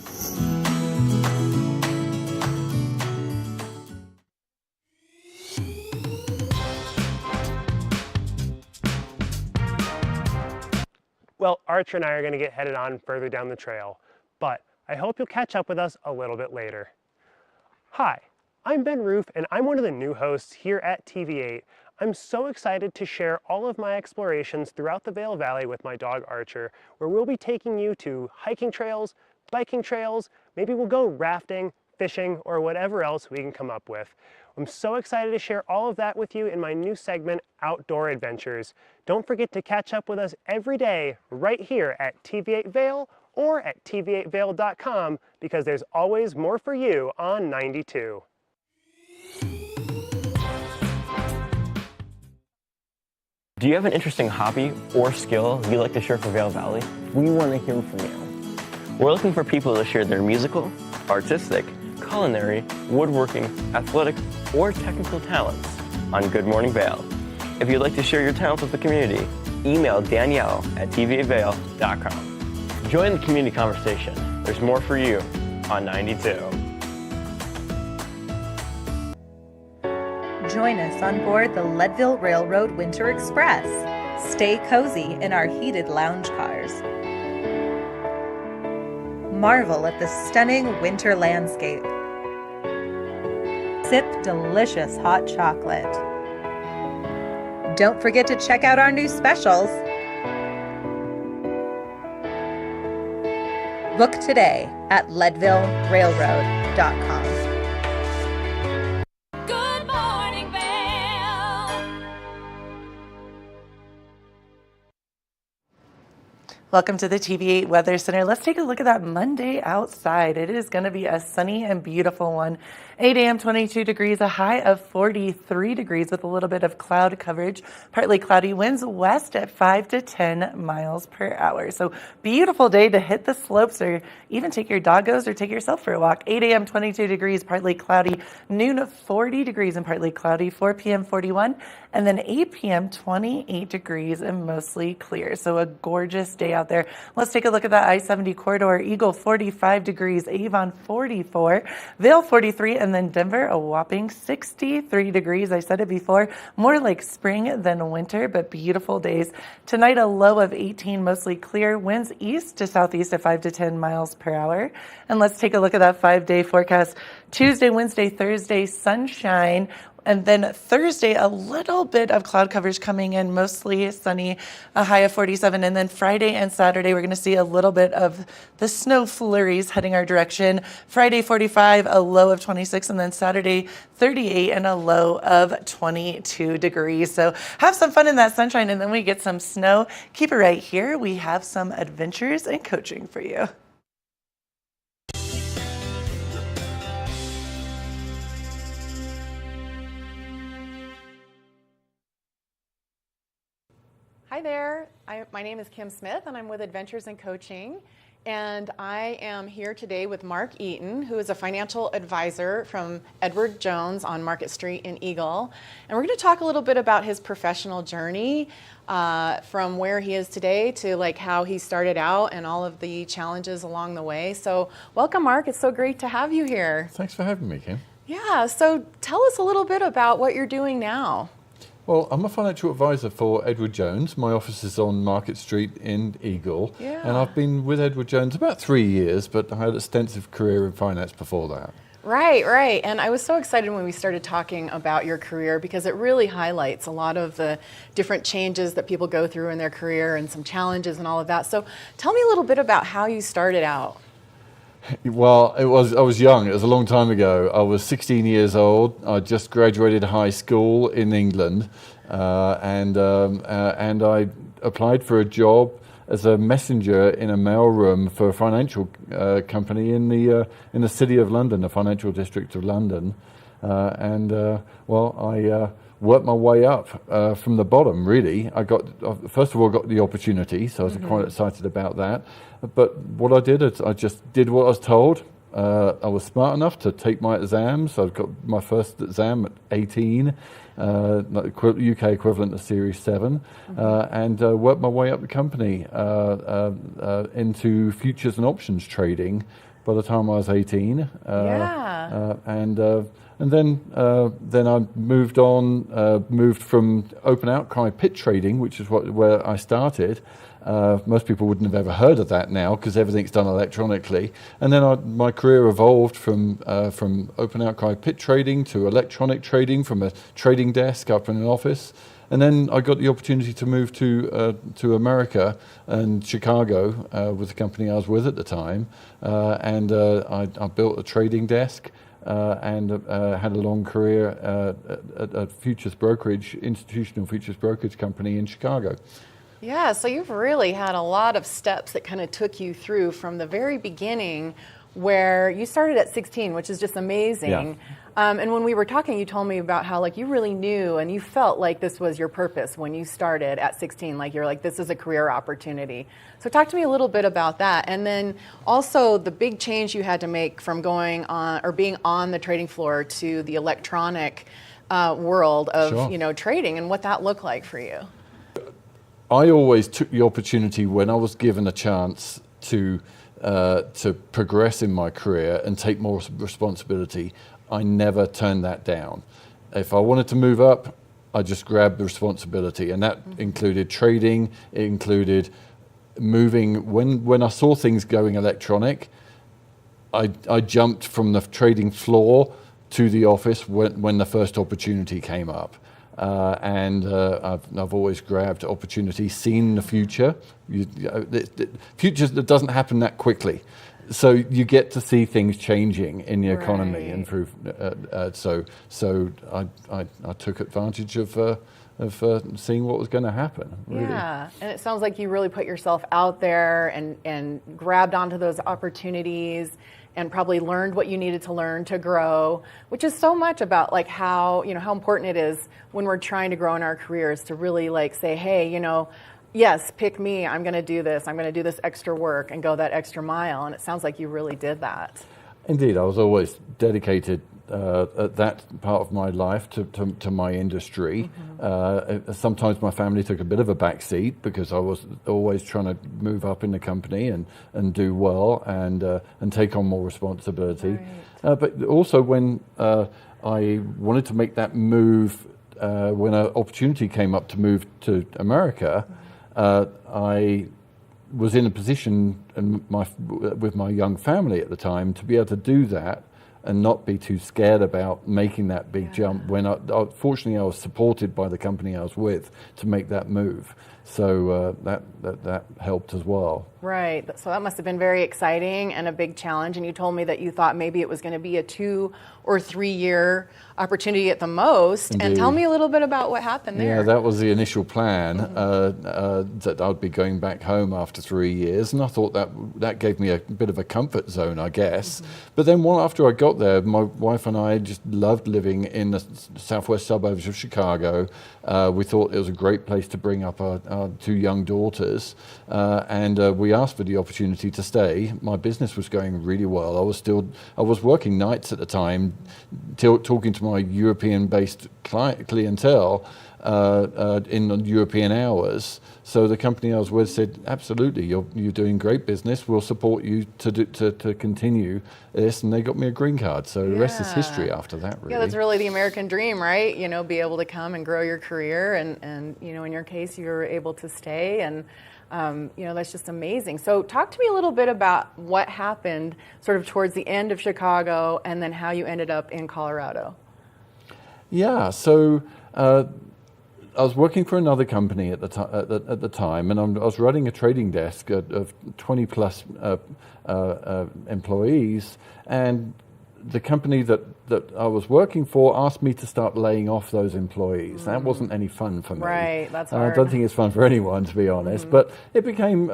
Well, Archer and I are going to get headed on further down the trail, but I hope you'll catch up with us a little bit later. Hi, I'm Ben Roof, and I'm one of the new hosts here at TV8. I'm so excited to share all of my explorations throughout the Vail Valley with my dog Archer, where we'll be taking you to hiking trails, biking trails, maybe we'll go rafting, fishing, or whatever else we can come up with. I'm so excited to share all of that with you in my new segment, Outdoor Adventures. Don't forget to catch up with us every day right here at TV8 Vail or at tv8vail.com because there's always more for you on 92. Do you have an interesting hobby or skill you'd like to share for Vail Valley? We want to hear from you. We're looking for people to share their musical, artistic, culinary, woodworking, athletic, or technical talents on Good Morning Vail. If you'd like to share your talents with the community, email Danielle at tva8vail.com. Join the community conversation. There's more for you on 92. Join us on board the Leadville Railroad Winter Express. Stay cozy in our heated lounge cars. Marvel at the stunning winter landscape. Sip delicious hot chocolate. Don't forget to check out our new specials. Book today at leadvillerailroad.com. Good morning, Vail. Welcome to the TV8 Weather Center. Let's take a look at that Monday outside. It is going to be a sunny and beautiful one. 8 a.m. 22 degrees, a high of 43 degrees with a little bit of cloud coverage. Partly cloudy, winds west at 5 to 10 miles per hour. So beautiful day to hit the slopes or even take your doggos or take yourself for a walk. 8 a.m. 22 degrees, partly cloudy. Noon 40 degrees and partly cloudy. 4 p.m. 41. And then 8 p.m. 28 degrees and mostly clear. So a gorgeous day out there. Let's take a look at that I-70 corridor. Eagle 45 degrees, Avon 44, Vail 43, and then Denver a whopping 63 degrees. I said it before, more like spring than winter, but beautiful days. Tonight a low of 18, mostly clear. Winds east to southeast at 5 to 10 miles per hour. And let's take a look at that 5-day forecast. Tuesday, Wednesday, Thursday, sunshine. And then Thursday, a little bit of cloud coverage coming in, mostly sunny, a high of 47. And then Friday and Saturday, we're going to see a little bit of the snow flurries heading our direction. Friday, 45, a low of 26. And then Saturday, 38 and a low of 22 degrees. So have some fun in that sunshine. And then we get some snow. Keep it right here. We have some adventures and coaching for you. Hi there, my name is Kim Smith and I'm with Adventures in Coaching, and I am here today with Mark Eaton, who is a financial advisor from Edward Jones on Market Street in Eagle, and we're going to talk a little bit about his professional journey from where he is today to like how he started out and all of the challenges along the way. So welcome, Mark. It's so great to have you here. Thanks for having me, Kim. Yeah, so tell us a little bit about what you're doing now. Well, I'm a financial advisor for Edward Jones. My office is on Market Street in Eagle. Yeah. And I've been with Edward Jones about 3 years, but I had an extensive career in finance before that. Right, right. And I was so excited when we started talking about your career because it really highlights a lot of the different changes that people go through in their career and some challenges and all of that. So tell me a little bit about how you started out. Well, I was young. It was a long time ago. I was 16 years old. I just graduated high school in England, and I applied for a job as a messenger in a mailroom for a financial company in the city of London, the financial district of London, I worked my way up from the bottom. Really, I first of all got the opportunity, so I was quite excited about that. But what I did is I just did what I was told. I was smart enough to take my exams. I got my first exam at 18, UK equivalent of Series 7, and worked my way up the company into futures and options trading by the time I was 18. And then I moved on, moved from open outcry pit trading, which is where I started. Most people wouldn't have ever heard of that now because everything's done electronically. And then my career evolved from open outcry pit trading to electronic trading, from a trading desk up in an office. And then I got the opportunity to move to America and Chicago with the company I was with at the time. I built a trading desk. And had a long career at a futures brokerage, institutional futures brokerage company in Chicago. Yeah, so you've really had a lot of steps that kind of took you through from the very beginning, where you started at 16, which is just amazing. Yeah. And when we were talking, you told me about how like you really knew and you felt like this was your purpose when you started at 16, like you're like, this is a career opportunity. So talk to me a little bit about that. And then also the big change you had to make from going on or being on the trading floor to the electronic world of trading and what that looked like for you. I always took the opportunity when I was given a chance to progress in my career and take more responsibility. I never turned that down. If I wanted to move up, I just grabbed the responsibility, and that included trading. It included moving. When I saw things going electronic, I jumped from the trading floor to the office when the first opportunity came up. I've always grabbed opportunities, seen the future. Future that doesn't happen that quickly, so you get to see things changing in the economy and through. So I took advantage of seeing what was going to happen. Really. Yeah, and it sounds like you really put yourself out there and grabbed onto those opportunities and probably learned what you needed to learn to grow, which is so much about like how important it is when we're trying to grow in our careers to really like say, hey, yes, pick me, I'm going to do this, I'm going to do this extra work and go that extra mile. And it sounds like you really did that. Indeed, I was always dedicated at that part of my life to my industry. Sometimes my family took a bit of a back seat because I was always trying to move up in the company and do well and take on more responsibility. Right. But also when I wanted to make that move, when an opportunity came up to move to America, I was in a position with my young family at the time to be able to do that and not be too scared about making that big jump. When fortunately I was supported by the company I was with to make that move, so that helped as well. Right. So that must have been very exciting and a big challenge. And you told me that you thought maybe it was going to be a 2 or 3 year opportunity at the most. Indeed. And tell me a little bit about what happened there. Yeah, that was the initial plan, that I'd be going back home after 3 years. And I thought that gave me a bit of a comfort zone, I guess. But then after I got there, my wife and I just loved living in the southwest suburbs of Chicago. We thought it was a great place to bring up our 2 young daughters. And we asked for the opportunity to stay. My business was going really well. I was working nights at the time, talking to my European-based clientele in the European hours. So the company I was with said, "Absolutely, you're doing great business. We'll support you to continue this." And they got me a green card. So the rest is history after that. Really. Yeah, that's really the American dream, right? Be able to come and grow your career, and in your case, you were able to stay and. That's just amazing. So talk to me a little bit about what happened sort of towards the end of Chicago and then how you ended up in Colorado. Yeah, so I was working for another company at the time, and I was running a trading desk of 20 plus employees, and the company that I was working for asked me to start laying off those employees. That wasn't any fun for me. Right, that's hard. I don't think it's fun for anyone, to be honest. But it became,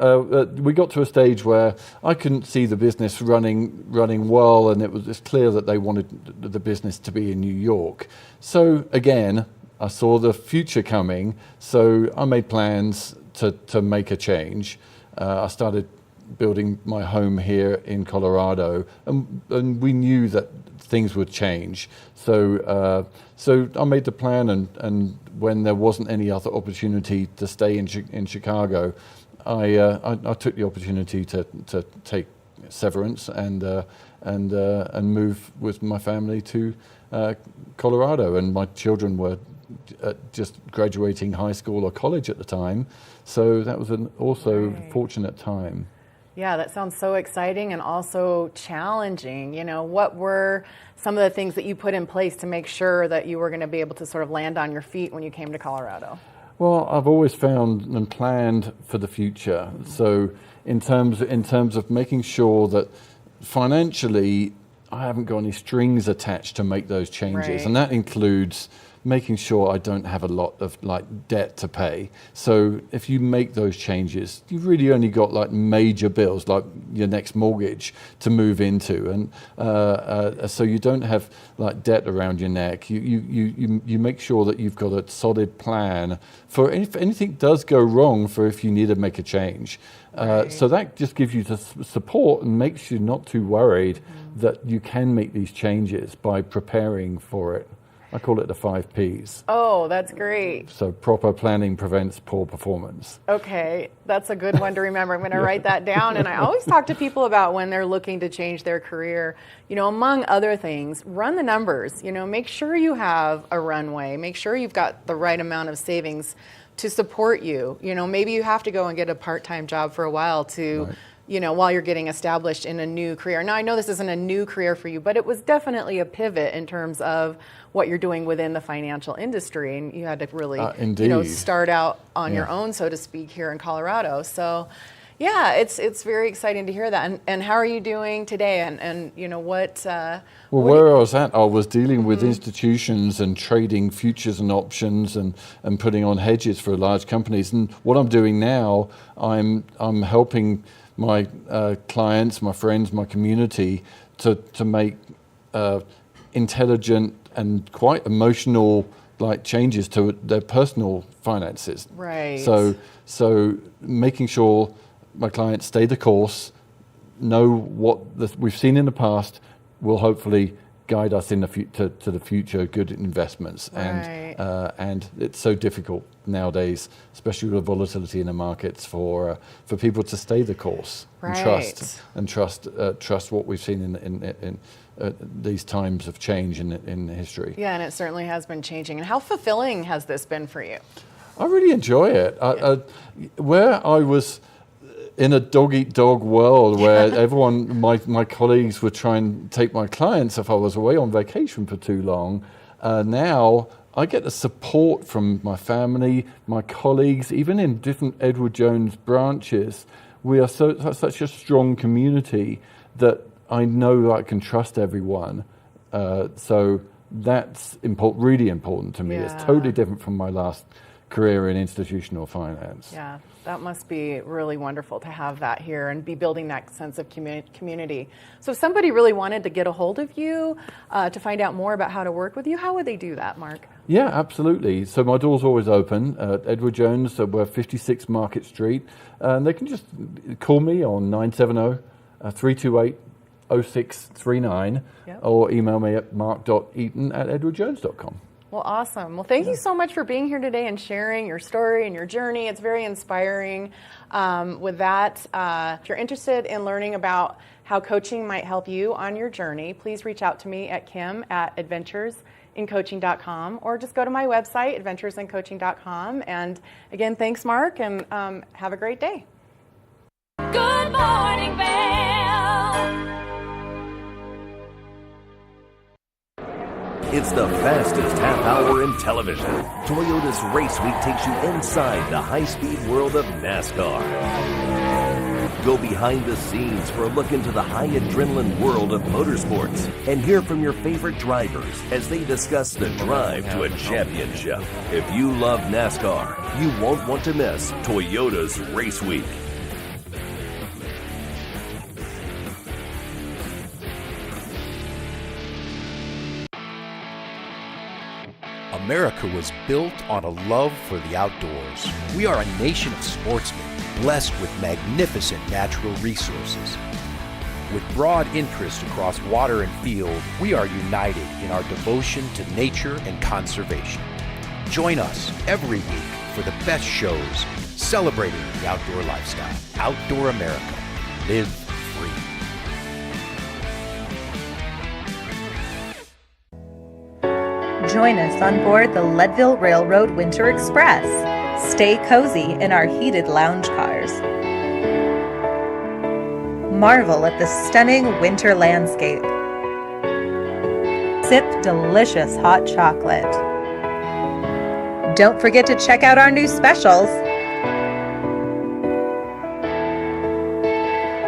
we got to a stage where I couldn't see the business running well, and it's clear that they wanted the business to be in New York. So again, I saw the future coming, so I made plans to make a change. I started building my home here in Colorado, and we knew that things would change. So I made the plan, and when there wasn't any other opportunity to stay in Chicago, I took the opportunity to take severance and move with my family to Colorado. And my children were just graduating high school or college at the time, so that was an also fortunate time. Yeah, that sounds so exciting and also challenging. What were some of the things that you put in place to make sure that you were going to be able to sort of land on your feet when you came to Colorado? Well, I've always found and planned for the future. So in terms of making sure that financially I haven't got any strings attached to make those changes. Right. And that includes making sure I don't have a lot of debt to pay. So if you make those changes, you've really only got major bills like your next mortgage to move into, and so you don't have debt around your neck. You make sure that you've got a solid plan for if anything does go wrong, for if you need to make a change. So that just gives you the support and makes you not too worried that you can make these changes by preparing for it. I call it the 5 Ps. Oh, that's great. So proper planning prevents poor performance. Okay, that's a good one to remember. I'm going to write that down. And I always talk to people about when they're looking to change their career, among other things, run the numbers. Make sure you have a runway. Make sure you've got the right amount of savings to support you. Maybe you have to go and get a part-time job for a while to... while you're getting established in a new career. Now, I know this isn't a new career for you, but it was definitely a pivot in terms of what you're doing within the financial industry, and you had to really, start out on your own, so to speak, here in Colorado. So, Yeah, it's very exciting to hear that. And how are you doing today? And you know what? Well, where I was at, I was dealing with institutions and trading futures and options and putting on hedges for large companies. And what I'm doing now, I'm helping my clients, my friends, my community to make intelligent and quite emotional like changes to their personal finances. Right. So making sure my clients stay the course, know what we've seen in the past, will hopefully guide us in to the future good investments. Right. And it's so difficult nowadays, especially with the volatility in the markets, for people to stay the course and trust what we've seen in these times of change in history. Yeah, and it certainly has been changing. And how fulfilling has this been for you? I really enjoy it. Where I was in a dog-eat-dog world where everyone, my colleagues would try and take my clients if I was away on vacation for too long, now I get the support from my family, my colleagues, even in different Edward Jones branches. We are such a strong community that I know that I can trust everyone. So that's really important to me. Yeah. It's totally different from my last career in institutional finance. Yeah, that must be really wonderful to have that here and be building that sense of community. So if somebody really wanted to get a hold of you to find out more about how to work with you, how would they do that, Mark? Yeah, absolutely. So my door's always open at Edward Jones, so we're 56 Market Street. And they can just call me on 970-328-0639 or email me at mark.eaton@edwardjones.com. Well, awesome. Well, thank you so much for being here today and sharing your story and your journey. It's very inspiring. With that, if you're interested in learning about how coaching might help you on your journey, please reach out to me at kim@adventuresincoaching.com or just go to my website, adventuresincoaching.com. And again, thanks, Mark, and have a great day. Good morning, Vail. It's the fastest half hour in television. Toyota's Race Week takes you inside the high-speed world of NASCAR. Go behind the scenes for a look into the high adrenaline world of motorsports and hear from your favorite drivers as they discuss the drive to a championship. If you love NASCAR, you won't want to miss Toyota's Race Week. America was built on a love for the outdoors. We are a nation of sportsmen, blessed with magnificent natural resources. With broad interest across water and field, we are united in our devotion to nature and conservation. Join us every week for the best shows celebrating the outdoor lifestyle. Outdoor America. Live free. Join us on board the Leadville Railroad Winter Express. Stay cozy in our heated lounge cars. Marvel at the stunning winter landscape. Sip delicious hot chocolate. Don't forget to check out our new specials.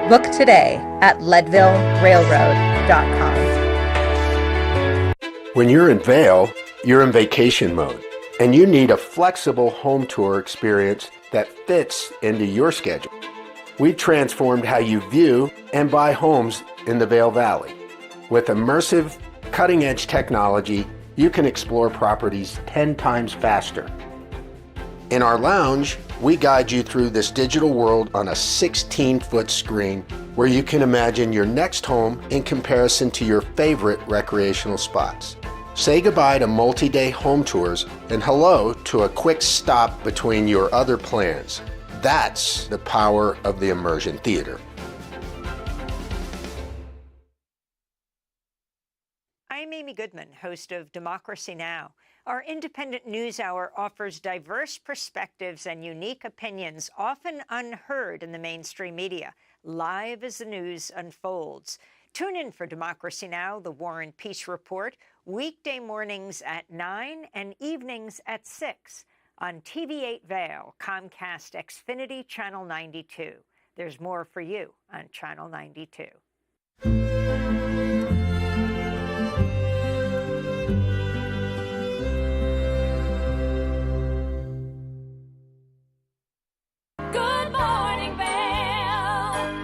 Book today at leadvillerailroad.com. When you're in Vail, you're in vacation mode, and you need a flexible home tour experience that fits into your schedule. We've transformed how you view and buy homes in the Vail Valley. With immersive, cutting-edge technology, you can explore properties 10 times faster. In our lounge, we guide you through this digital world on a 16-foot screen where you can imagine your next home in comparison to your favorite recreational spots. Say goodbye to multi-day home tours and hello to a quick stop between your other plans. That's the power of the immersion theater. I'm Amy Goodman, host of Democracy Now! Our independent news hour offers diverse perspectives and unique opinions, often unheard in the mainstream media, live as the news unfolds. Tune in for Democracy Now!, the War and Peace Report, weekday mornings at 9 and evenings at 6 on TV8 Vail, Comcast Xfinity Channel 92. There's more for you on Channel 92. Good morning, Vail.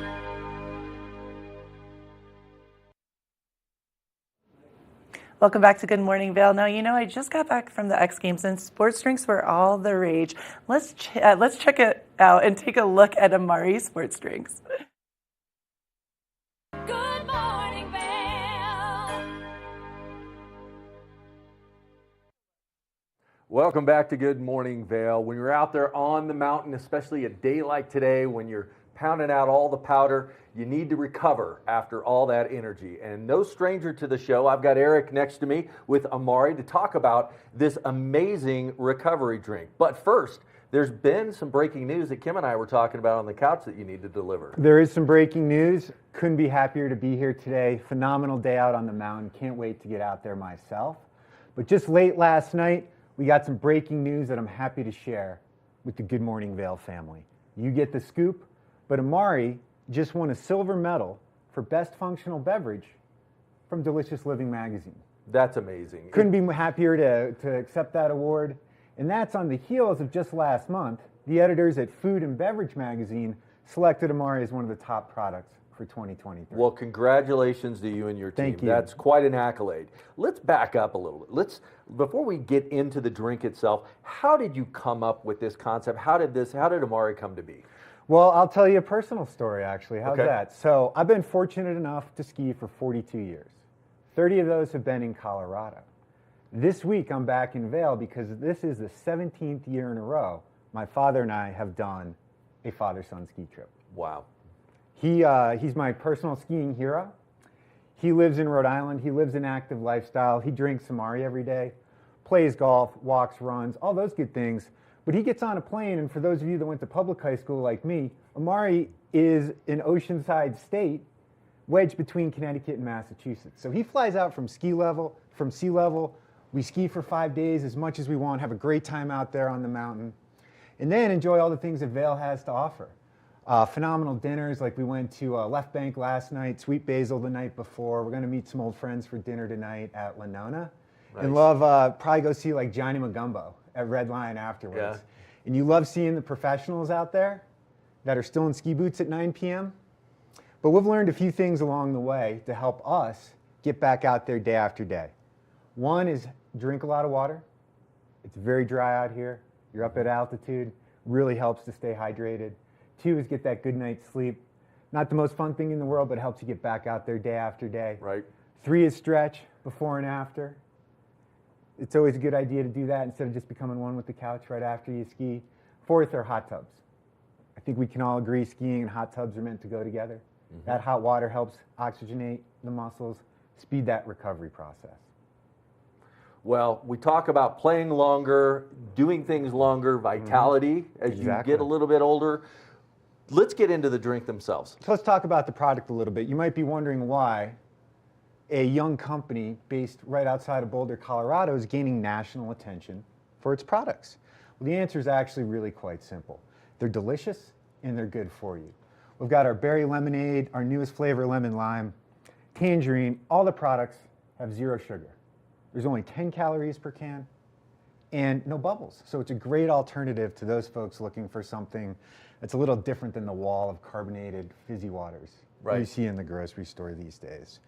Welcome back to Good Morning Vail. Now, you know, I just got back from the X Games and sports drinks were all the rage. Let's check it out and take a look at Amari sports drinks. Good morning, Vail. Welcome back to Good Morning Vail. When you're out there on the mountain, especially a day like today when you're pounding out all the powder, you need to recover after all that energy. And no stranger to the show, I've got Eric next to me with Amari to talk about this amazing recovery drink. But first, there's been some breaking news that Kim and I were talking about on the couch that you need to deliver. There is some breaking news. Couldn't be happier to be here today. Phenomenal day out on the mountain. Can't wait to get out there myself. But just late last night, we got some breaking news that I'm happy to share with the Good Morning Vail family. You get the scoop, but Amari just won a silver medal for Best Functional Beverage from Delicious Living magazine. That's amazing. Couldn't be happier to accept that award. And that's on the heels of just last month, the editors at Food and Beverage magazine selected Amari as one of the top products for 2023. Well, congratulations to you and your team. Thank you. That's quite an accolade. Let's back up a little bit. Before we get into the drink itself, how did you come up with this concept? How did Amari come to be? Well, I'll tell you a personal story, actually. How's Okay. that? So I've been fortunate enough to ski for 42 years. 30 of those have been in Colorado. This week, I'm back in Vail because this is the 17th year in a row my father and I have done a father-son ski trip. Wow. He's my personal skiing hero. He lives in Rhode Island. He lives an active lifestyle. He drinks Amari every day, plays golf, walks, runs, all those good things. But he gets on a plane, and for those of you that went to public high school like me, Amari is an oceanside state wedged between Connecticut and Massachusetts. So he flies out from sea level. We ski for 5 days as much as we want, have a great time out there on the mountain, and then enjoy all the things that Vail has to offer. Phenomenal dinners, like we went to Left Bank last night, Sweet Basil the night before. We're going to meet some old friends for dinner tonight at Winona. Nice. And love, probably go see like Johnny Magumbo at Red Lion afterwards. Yeah. And you love seeing the professionals out there that are still in ski boots at 9 p.m. But we've learned a few things along the way to help us get back out there day after day. One is drink a lot of water. It's very dry out here. You're up at altitude. Really helps to stay hydrated. 2 is get that good night's sleep. Not the most fun thing in the world, but helps you get back out there day after day. Right. 3 is stretch before and after. It's always a good idea to do that instead of just becoming one with the couch right after you ski. 4th are hot tubs. I think we can all agree skiing and hot tubs are meant to go together. Mm-hmm. That hot water helps oxygenate the muscles, speed that recovery process. Well, we talk about playing longer, doing things longer, vitality as you get a little bit older. Let's get into the drink themselves. So let's talk about the product a little bit. You might be wondering why a young company based right outside of Boulder, Colorado is gaining national attention for its products. Well, the answer is actually really quite simple. They're delicious and they're good for you. We've got our berry lemonade, our newest flavor, lemon lime, tangerine. All the products have 0 sugar. There's only 10 calories per can and no bubbles. So it's a great alternative to those folks looking for something that's a little different than the wall of carbonated fizzy waters you see in the grocery store these days.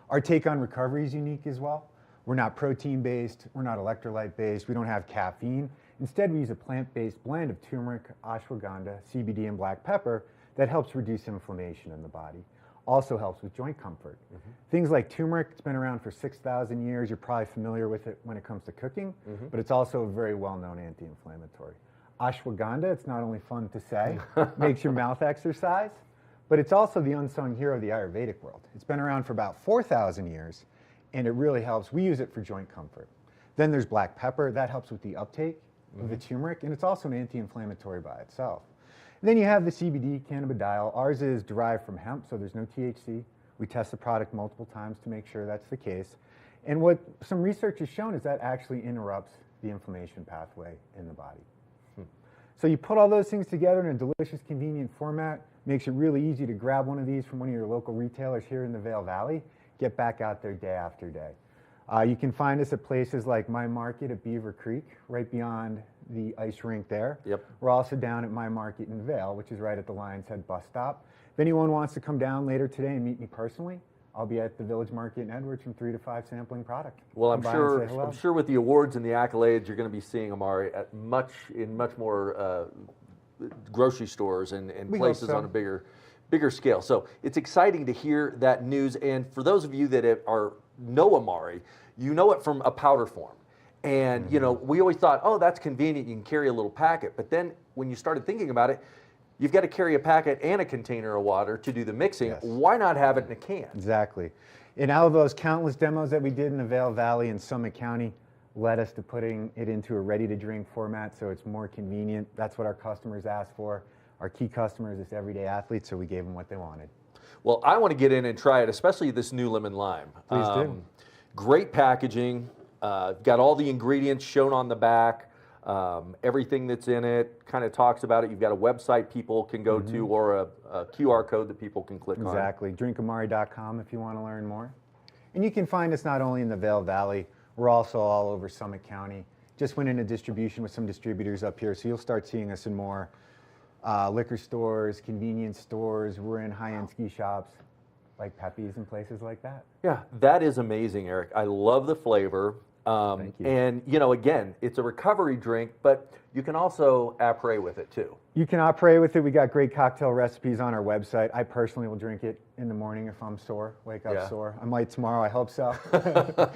Our take on recovery is unique as well. We're not protein-based, we're not electrolyte-based, we don't have caffeine. Instead, we use a plant-based blend of turmeric, ashwagandha, CBD, and black pepper that helps reduce inflammation in the body. Also helps with joint comfort. Things like turmeric, it's been around for 6,000 years. You're probably familiar with it when it comes to cooking, but it's also a very well-known anti-inflammatory. Ashwagandha, it's not only fun to say, makes your mouth exercise, but it's also the unsung hero of the Ayurvedic world. It's been around for about 4,000 years, and it really helps. We use it for joint comfort. Then there's black pepper. That helps with the uptake of the turmeric, and it's also an anti-inflammatory by itself. And then you have the CBD, cannabidiol. Ours is derived from hemp, so there's no THC. We test the product multiple times to make sure that's the case. And what some research has shown is that actually interrupts the inflammation pathway in the body. So you put all those things together in a delicious, convenient format, Makes it really easy to grab one of these from one of your local retailers here in the Vail Valley, get back out there day after day. You can find us at places like My Market at Beaver Creek, right beyond the ice rink there. Yep. We're also down at My Market in Vail, which is right at the Lions Head bus stop. If anyone wants to come down later today and meet me personally, I'll be at the Village Market in Edwards from 3 to 5 sampling product. Well, Come by and say hello. I'm sure with the awards and the accolades, you're going to be seeing Amari at much more grocery stores and We hope places so. on a bigger scale. So it's exciting to hear that news. And for those of you that know Amari, you know it from a powder form. And, you know, we always thought, oh, that's convenient. You can carry a little packet. But then when you started thinking about it, you've got to carry a packet and a container of water to do the mixing. Yes. Why not have it in a can? Exactly. And out of those countless demos that we did in the Vail Valley and Summit County led us to putting it into a ready-to-drink format so it's more convenient. That's what our customers asked for. Our key customers is everyday athletes, so we gave them what they wanted. Well, I want to get in and try it, especially this new lemon lime. Please do. Great packaging. Got all the ingredients shown on the back. Everything that's in it kind of talks about it. You've got a website people can go to or a QR code that people can click on. Exactly. Drinkamari.com if you want to learn more. And you can find us not only in the Vail Valley, we're also all over Summit County. Just went into distribution with some distributors up here, so you'll start seeing us in more liquor stores, convenience stores. We're in high-end ski shops like Pepe's and places like that. Yeah, that is amazing, Eric. I love the flavor. Thank you. And, you know, again, it's a recovery drink, but you can also apres with it too. You can apres with it. We got great cocktail recipes on our website. I personally will drink it in the morning if I'm sore, wake up sore. I might tomorrow, I hope so.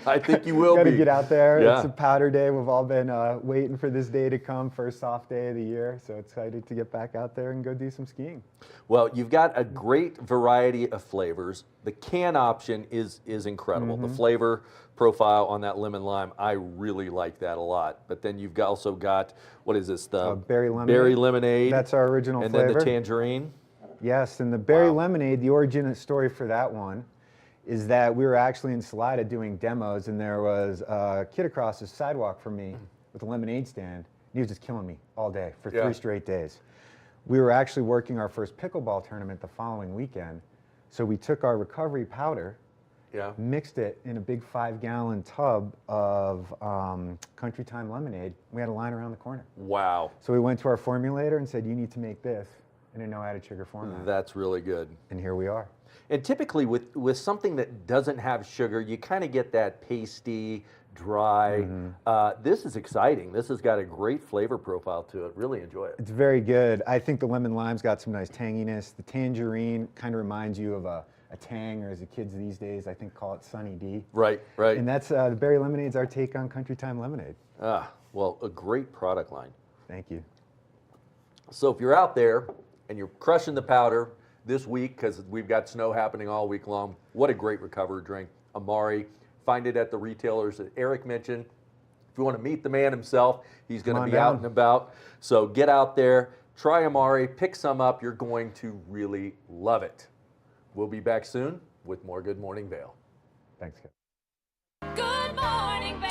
I think you will Gotta be. get out there. Yeah. It's a powder day. We've all been waiting for this day to come, first soft day of the year. So excited to get back out there and go do some skiing. Well, you've got a great variety of flavors. The can option is incredible. The flavor profile on that lemon lime, I really like that a lot. But then you've also got, what is this? The berry lemonade. Berry lemonade. That's our original and flavor. And then the tangerine. Yes, and the berry lemonade, the origin story for that one is that we were actually in Salida doing demos, and there was a kid across the sidewalk from me with a lemonade stand, and he was just killing me all day for 3 straight days. We were actually working our first pickleball tournament the following weekend, so we took our recovery powder, mixed it in a big 5-gallon tub of Country Time lemonade. We had a line around the corner. Wow. So we went to our formulator and said, you need to make this in a no added sugar format. That's really good. And here we are. And typically with something that doesn't have sugar, you kind of get that pasty, dry. This is exciting. This has got a great flavor profile to it. Really enjoy it. It's very good. I think the lemon lime's got some nice tanginess. The tangerine kind of reminds you of a tang, or as the kids these days, I think call it Sunny D. Right, right. And that's the berry lemonade's our take on Country Time lemonade. Well, a great product line. Thank you. So if you're out there and you're crushing the powder this week, because we've got snow happening all week long, what a great recovery drink. Amari, find it at the retailers that Eric mentioned. If you want to meet the man himself, he's going to be out and about. So get out there, try Amari, pick some up. You're going to really love it. We'll be back soon with more Good Morning Vail. Thanks, guys. Good morning, Vail.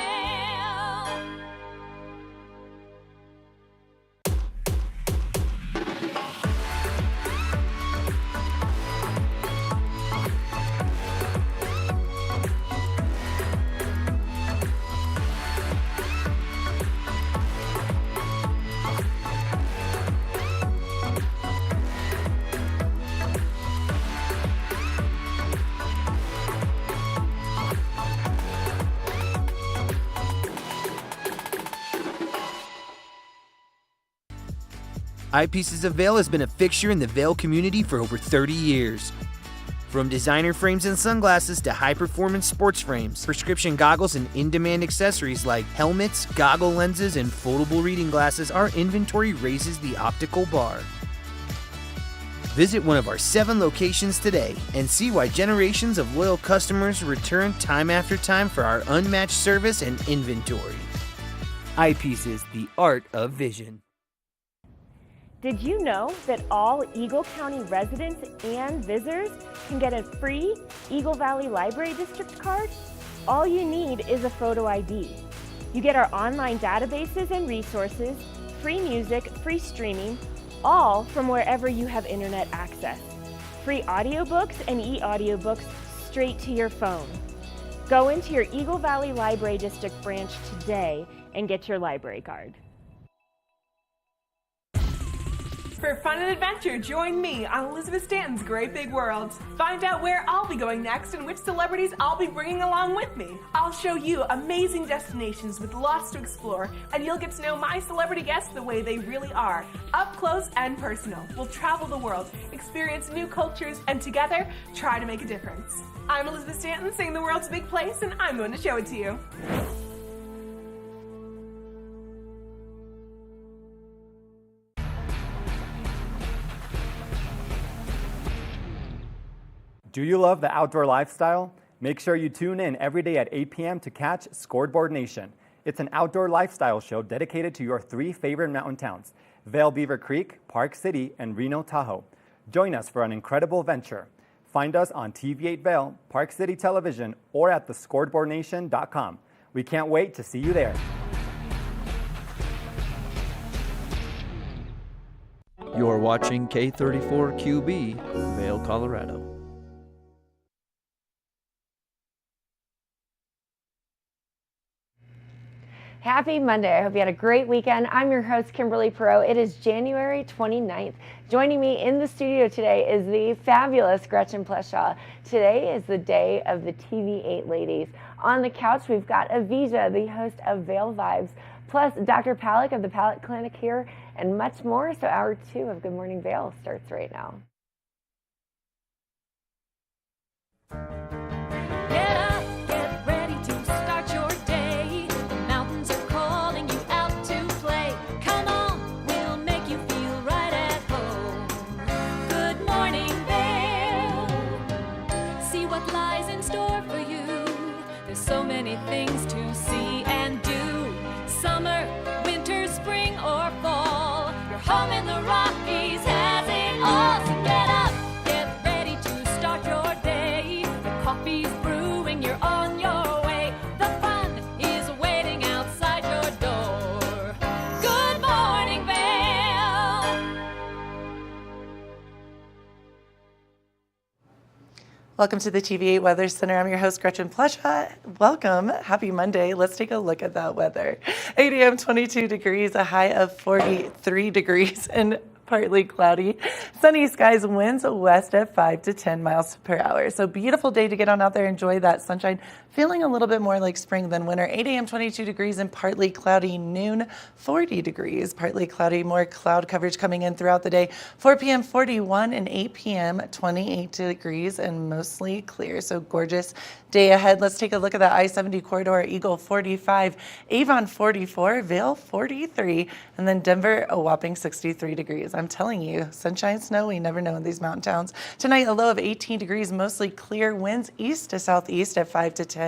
Eyepieces of Vail has been a fixture in the Vail community for over 30 years. From designer frames and sunglasses to high-performance sports frames, prescription goggles, and in-demand accessories like helmets, goggle lenses, and foldable reading glasses, our inventory raises the optical bar. Visit one of our 7 locations today and see why generations of loyal customers return time after time for our unmatched service and inventory. Eyepieces, the art of vision. Did you know that all Eagle County residents and visitors can get a free Eagle Valley Library District card? All you need is a photo ID. You get our online databases and resources, free music, free streaming, all from wherever you have internet access. Free audiobooks and e-audiobooks straight to your phone. Go into your Eagle Valley Library District branch today and get your library card. For fun and adventure, join me on Elizabeth Stanton's Great Big World. Find out where I'll be going next and which celebrities I'll be bringing along with me. I'll show you amazing destinations with lots to explore, and you'll get to know my celebrity guests the way they really are, up close and personal. We'll travel the world, experience new cultures, and together, try to make a difference. I'm Elizabeth Stanton, saying the world's a big place, and I'm going to show it to you. Do you love the outdoor lifestyle? Make sure you tune in every day at 8 p.m. to catch Scoreboard Nation. It's an outdoor lifestyle show dedicated to your 3 favorite mountain towns, Vail, Beaver Creek, Park City, and Reno, Tahoe. Join us for an incredible venture. Find us on TV8 Vail, Park City Television, or at thescoreboardnation.com. We can't wait to see you there. You're watching K34QB, Vail, Colorado. Happy Monday. I hope you had a great weekend. I'm your host, Kimberly Perot. It is January 29th. Joining me in the studio today is the fabulous Gretchen Pleshaw. Today is the day of the TV8 ladies. On the couch, we've got Avija, the host of Vail Vibes, plus Dr. Palick of the Palick Clinic here, and much more. So hour 2 of Good Morning Vail starts right now. Get up, get ready to start your day. The mountains are calling you out to play. Come on, we'll make you feel right at home. Good morning, Vail. See what lies in store for you. There's so many things to see and do. Summer, winter, spring, or fall. Your home in the Rockies has it all. So get up, get ready to start your day. The coffee's brewing, you're on your way. The fun is waiting outside your door. Good morning, Vail. Welcome to the TV8 Weather Center. I'm your host, Gretchen Pleshaw. Welcome. Happy Monday. Let's take a look at that weather. 8 a.m., 22 degrees, a high of 43 degrees, and partly cloudy. Sunny skies, winds west at 5 to 10 miles per hour. So beautiful day to get on out there, enjoy that sunshine. Feeling a little bit more like spring than winter. 8 a.m., 22 degrees and partly cloudy. Noon, 40 degrees, partly cloudy. More cloud coverage coming in throughout the day. 4 p.m., 41, and 8 p.m., 28 degrees and mostly clear. So gorgeous day ahead. Let's take a look at that I-70 corridor. Eagle 45, Avon 44, Vail 43, and then Denver a whopping 63 degrees. I'm telling you, sunshine, snow, we never know in these mountain towns. Tonight, a low of 18 degrees, mostly clear. Winds east to southeast at 5 to 10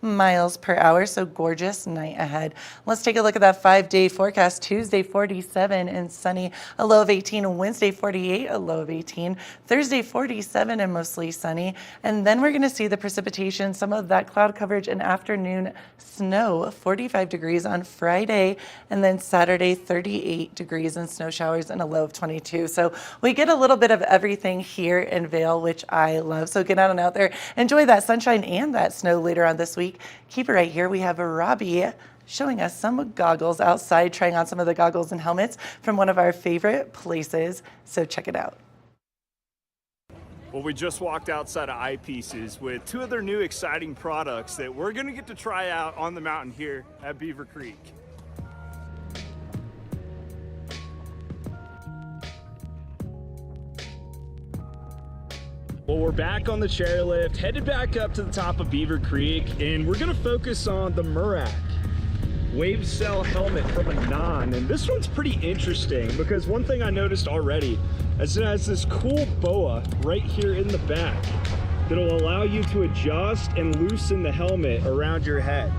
miles per hour. So gorgeous night ahead. Let's take a look at that 5-day forecast. Tuesday, 47 and sunny, a low of 18. Wednesday, 48, a low of 18. Thursday, 47 and mostly sunny. And then we're going to see the precipitation, some of that cloud coverage, and afternoon snow, 45 degrees on Friday. And then Saturday, 38 degrees and snow showers and a low of 22. So we get a little bit of everything here in Vail, which I love. So get out and out there, enjoy that sunshine and that snow later on this week. Keep it right here. We have Robbie showing us some goggles outside, trying on some of the goggles and helmets from one of our favorite places. So check it out. Well, we just walked outside of Eyepieces with 2 of their new exciting products that we're going to get to try out on the mountain here at Beaver Creek. Well, we're back on the chairlift, headed back up to the top of Beaver Creek, and we're gonna focus on the Murak Wave Cell helmet from Anon. And this one's pretty interesting because one thing I noticed already is it has this cool boa right here in the back that'll allow you to adjust and loosen the helmet around your head.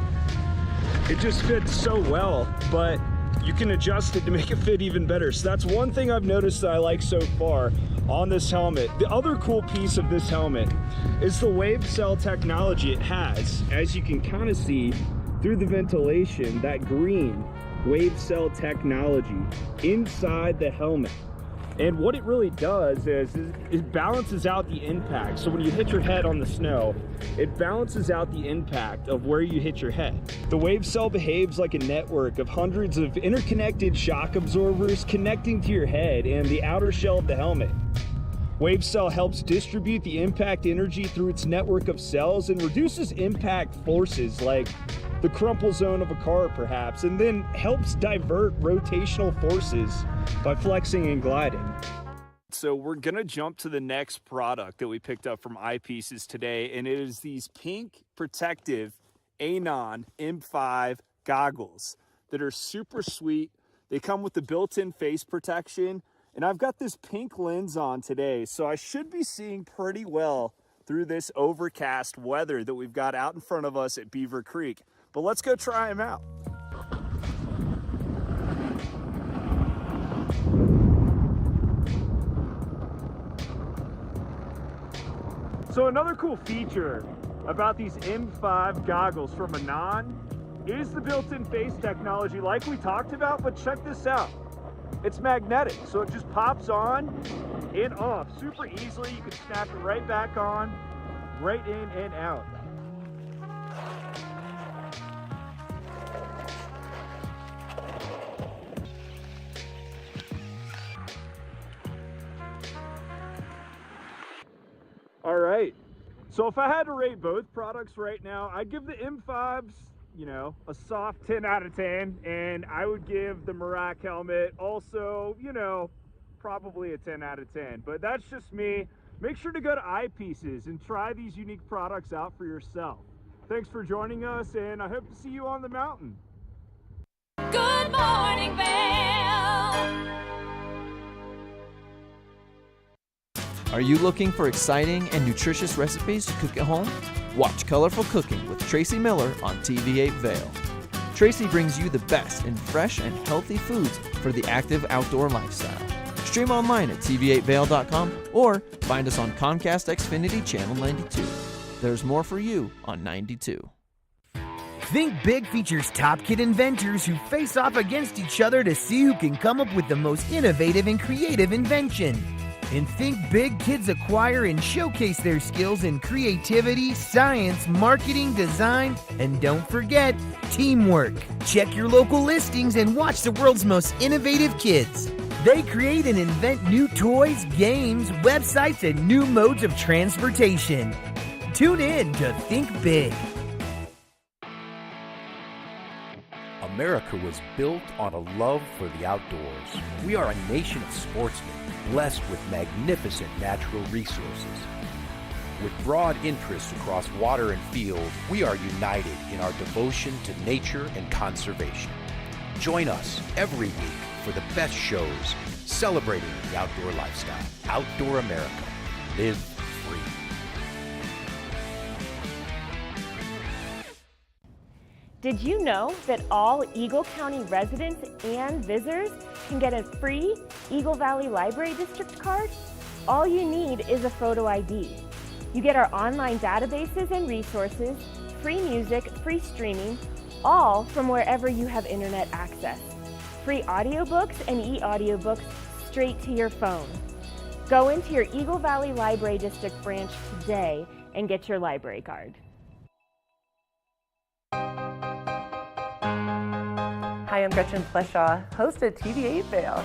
It just fits so well, but you can adjust it to make it fit even better. So that's one thing I've noticed that I like so far on this helmet. The other cool piece of this helmet is the wave cell technology it has. As you can kind of see through the ventilation, that green wave cell technology inside the helmet. And what it really does is it balances out the impact. So when you hit your head on the snow, it balances out the impact of where you hit your head. The wave cell behaves like a network of hundreds of interconnected shock absorbers connecting to your head and the outer shell of the helmet. Wave cell helps distribute the impact energy through its network of cells and reduces impact forces like the crumple zone of a car perhaps, and then helps divert rotational forces by flexing and gliding. So we're gonna jump to the next product that we picked up from Eyepieces today, and it is these pink protective Anon M5 goggles that are super sweet. They come with the built-in face protection, and I've got this pink lens on today, so I should be seeing pretty well through this overcast weather that we've got out in front of us at Beaver Creek. But let's go try them out. So another cool feature about these M5 goggles from Anon is the built-in face technology like we talked about, but check this out. It's magnetic, so it just pops on and off super easily. You can snap it right back on, right in and out. All right, so if I had to rate both products right now, I'd give the M5s, you know, a soft 10 out of 10, and I would give the Merak helmet also, you know, probably a 10 out of 10, but that's just me. Make sure to go to Eyepieces and try these unique products out for yourself. Thanks for joining us, and I hope to see you on the mountain. Good morning, Vail. Are you looking for exciting and nutritious recipes to cook at home? Watch Colorful Cooking with Tracy Miller on TV8 Vail. Tracy brings you the best in fresh and healthy foods for the active outdoor lifestyle. Stream online at tv8vail.com or find us on Comcast Xfinity Channel 92. There's more for you on 92. Think Big features top kid inventors who face off against each other to see who can come up with the most innovative and creative invention. And Think Big kids acquire and showcase their skills in creativity, science, marketing, design, and don't forget, teamwork. Check your local listings and watch the world's most innovative kids. They create and invent new toys, games, websites, and new modes of transportation. Tune in to Think Big. America was built on a love for the outdoors. We are a nation of sportsmen, blessed with magnificent natural resources. With broad interests across water and field, we are united in our devotion to nature and conservation. Join us every week for the best shows celebrating the outdoor lifestyle. Outdoor America. Live free. Did you know that all Eagle County residents and visitors can get a free Eagle Valley Library District card? All you need is a photo ID. You get our online databases and resources, free music, free streaming, all from wherever you have internet access. Free audiobooks and e-audiobooks straight to your phone. Go into your Eagle Valley Library District branch today and get your library card. Hi, I'm Gretchen Pleshaw, host of TV8 Vail.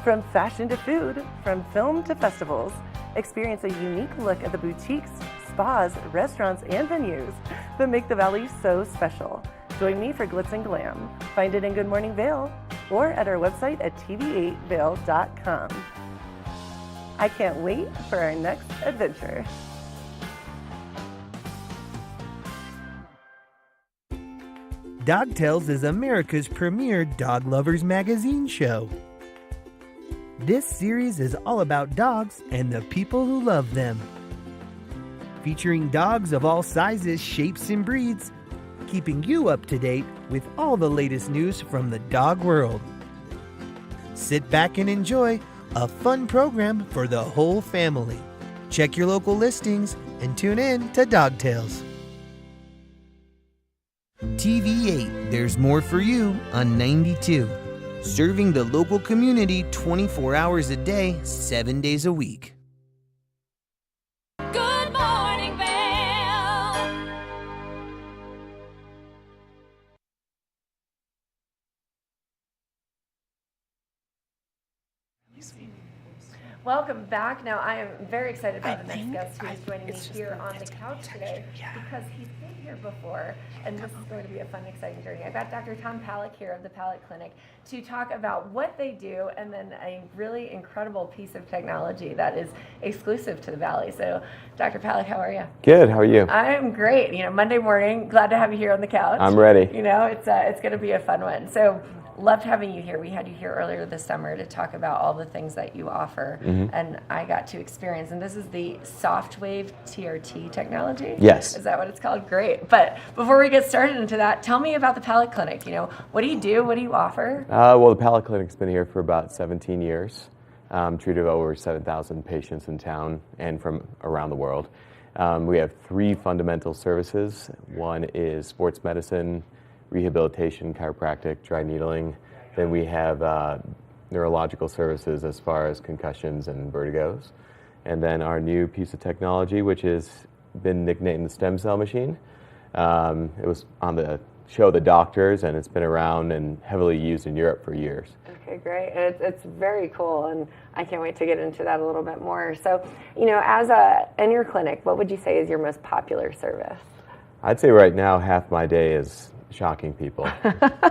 From fashion to food, from film to festivals, experience a unique look at the boutiques, spas, restaurants, and venues that make the Valley so special. Join me for Glitz and Glam. Find it in Good Morning Vail or at our website at tv8vail.com. I can't wait for our next adventure. Dog Tales is America's premier dog lovers magazine show. This series is all about dogs and the people who love them. Featuring dogs of all sizes, shapes, and breeds, keeping you up to date with all the latest news from the dog world. Sit back and enjoy a fun program for the whole family. Check your local listings and tune in to Dog Tales. TV8, there's more for you on 92. serving the local community 24 hours a day, 7 days a week. Good morning, Vail. Welcome back. Now, I am very excited about the next guest who is joining me here on the couch today because he's been here before, and this is going to be a fun, exciting journey. I've got Dr. Tom Palick here of the Palick Clinic to talk about what they do and then a really incredible piece of technology that is exclusive to the Valley. So, Dr. Palick, how are you? Good. How are you? I'm great. Monday morning, glad to have you here on the couch. I'm ready. It's going to be a fun one. So, loved having you here. We had you here earlier this summer to talk about all the things that you offer, and I got to experience. And this is the SoftWave TRT technology. Yes. Is that what it's called? Great. But before we get started into that, tell me about the Palick Clinic. What do you do? What do you offer? Well, the Palick Clinic's been here for about 17 years. Treated over 7,000 patients in town and from around the world. We have 3 fundamental services. One is sports medicine, rehabilitation, chiropractic, dry needling. Then we have neurological services as far as concussions and vertigos. And then our new piece of technology, which has been nicknamed the stem cell machine. It was on the show The Doctors, and it's been around and heavily used in Europe for years. Okay, great. It's very cool, and I can't wait to get into that a little bit more. So, in your clinic, what would you say is your most popular service? I'd say right now half my day is shocking people.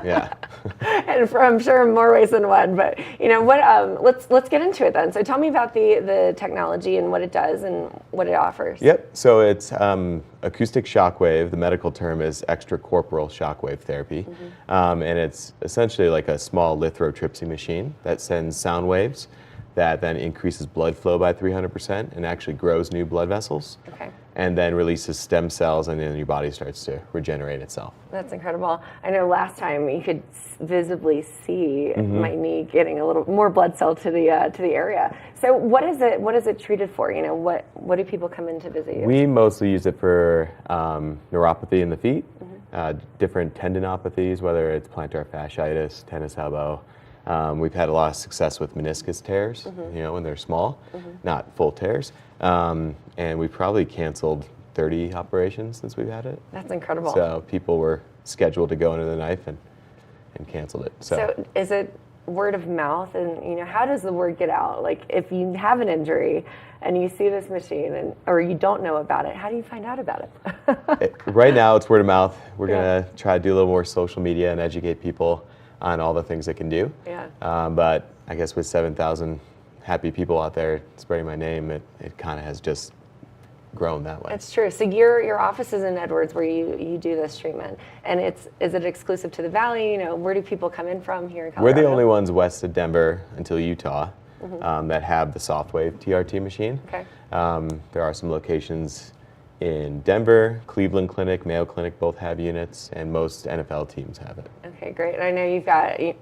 Yeah. And I'm sure in more ways than one, but what? Let's get into it then. So tell me about the technology and what it does and what it offers. Yep. So it's acoustic shockwave. The medical term is extracorporeal shockwave therapy, and it's essentially like a small lithotripsy machine that sends sound waves that then increases blood flow by 300% and actually grows new blood vessels. Okay. And then releases stem cells, and then your body starts to regenerate itself. That's incredible. I know last time you could visibly see my knee getting a little more blood cell to the area. So what is it? What is it treated for? What do people come in to visit you? We mostly use it for neuropathy in the feet, different tendinopathies, whether it's plantar fasciitis, tennis elbow. We've had a lot of success with meniscus tears, when they're small, not full tears. And we've probably canceled 30 operations since we've had it. That's incredible. So people were scheduled to go into the knife and canceled it. So is it word of mouth? And how does the word get out? Like if you have an injury and you see this machine or you don't know about it, how do you find out about it? Right now it's word of mouth. We're gonna try to do a little more social media and educate people on all the things it can do. Yeah. But I guess with 7,000 happy people out there spreading my name, it kind of has just grown that way. It's true. So your office is in Edwards where you do this treatment, and is it exclusive to the Valley? Where do people come in from here in Colorado? We're the only ones west of Denver until Utah that have the SoftWave TRT machine. Okay. There are some locations in Denver, Cleveland Clinic, Mayo Clinic both have units, and most NFL teams have it. Okay, great. And I know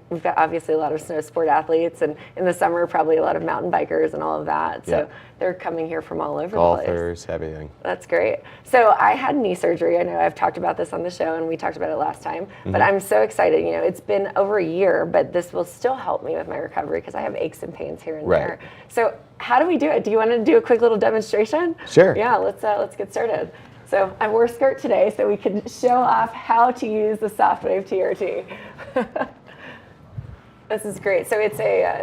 we've got obviously a lot of snow sport athletes, and in the summer probably a lot of mountain bikers and all of that. So they're coming here from all over the place. Golfers, everything. That's great. So I had knee surgery. I know I've talked about this on the show, and we talked about it last time. But I'm so excited. It's been over a year, but this will still help me with my recovery because I have aches and pains here and there. So how do we do it? Do you want to do a quick little demonstration? Sure. Yeah, let's get started. So I wore a skirt today so we can show off how to use the SoftWave TRT. This is great. So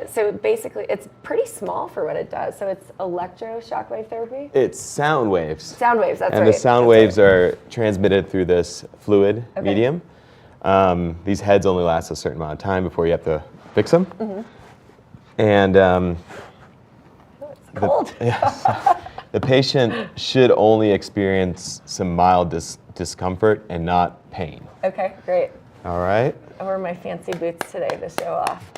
so basically it's pretty small for what it does. So it's electroshock therapy? It's sound waves. Sound waves, that's right. And the sound waves are transmitted through this fluid medium. These heads only last a certain amount of time before you have to fix them. And cold. The patient should only experience some mild discomfort and not pain. Okay, great. All right. I wore my fancy boots today to show off.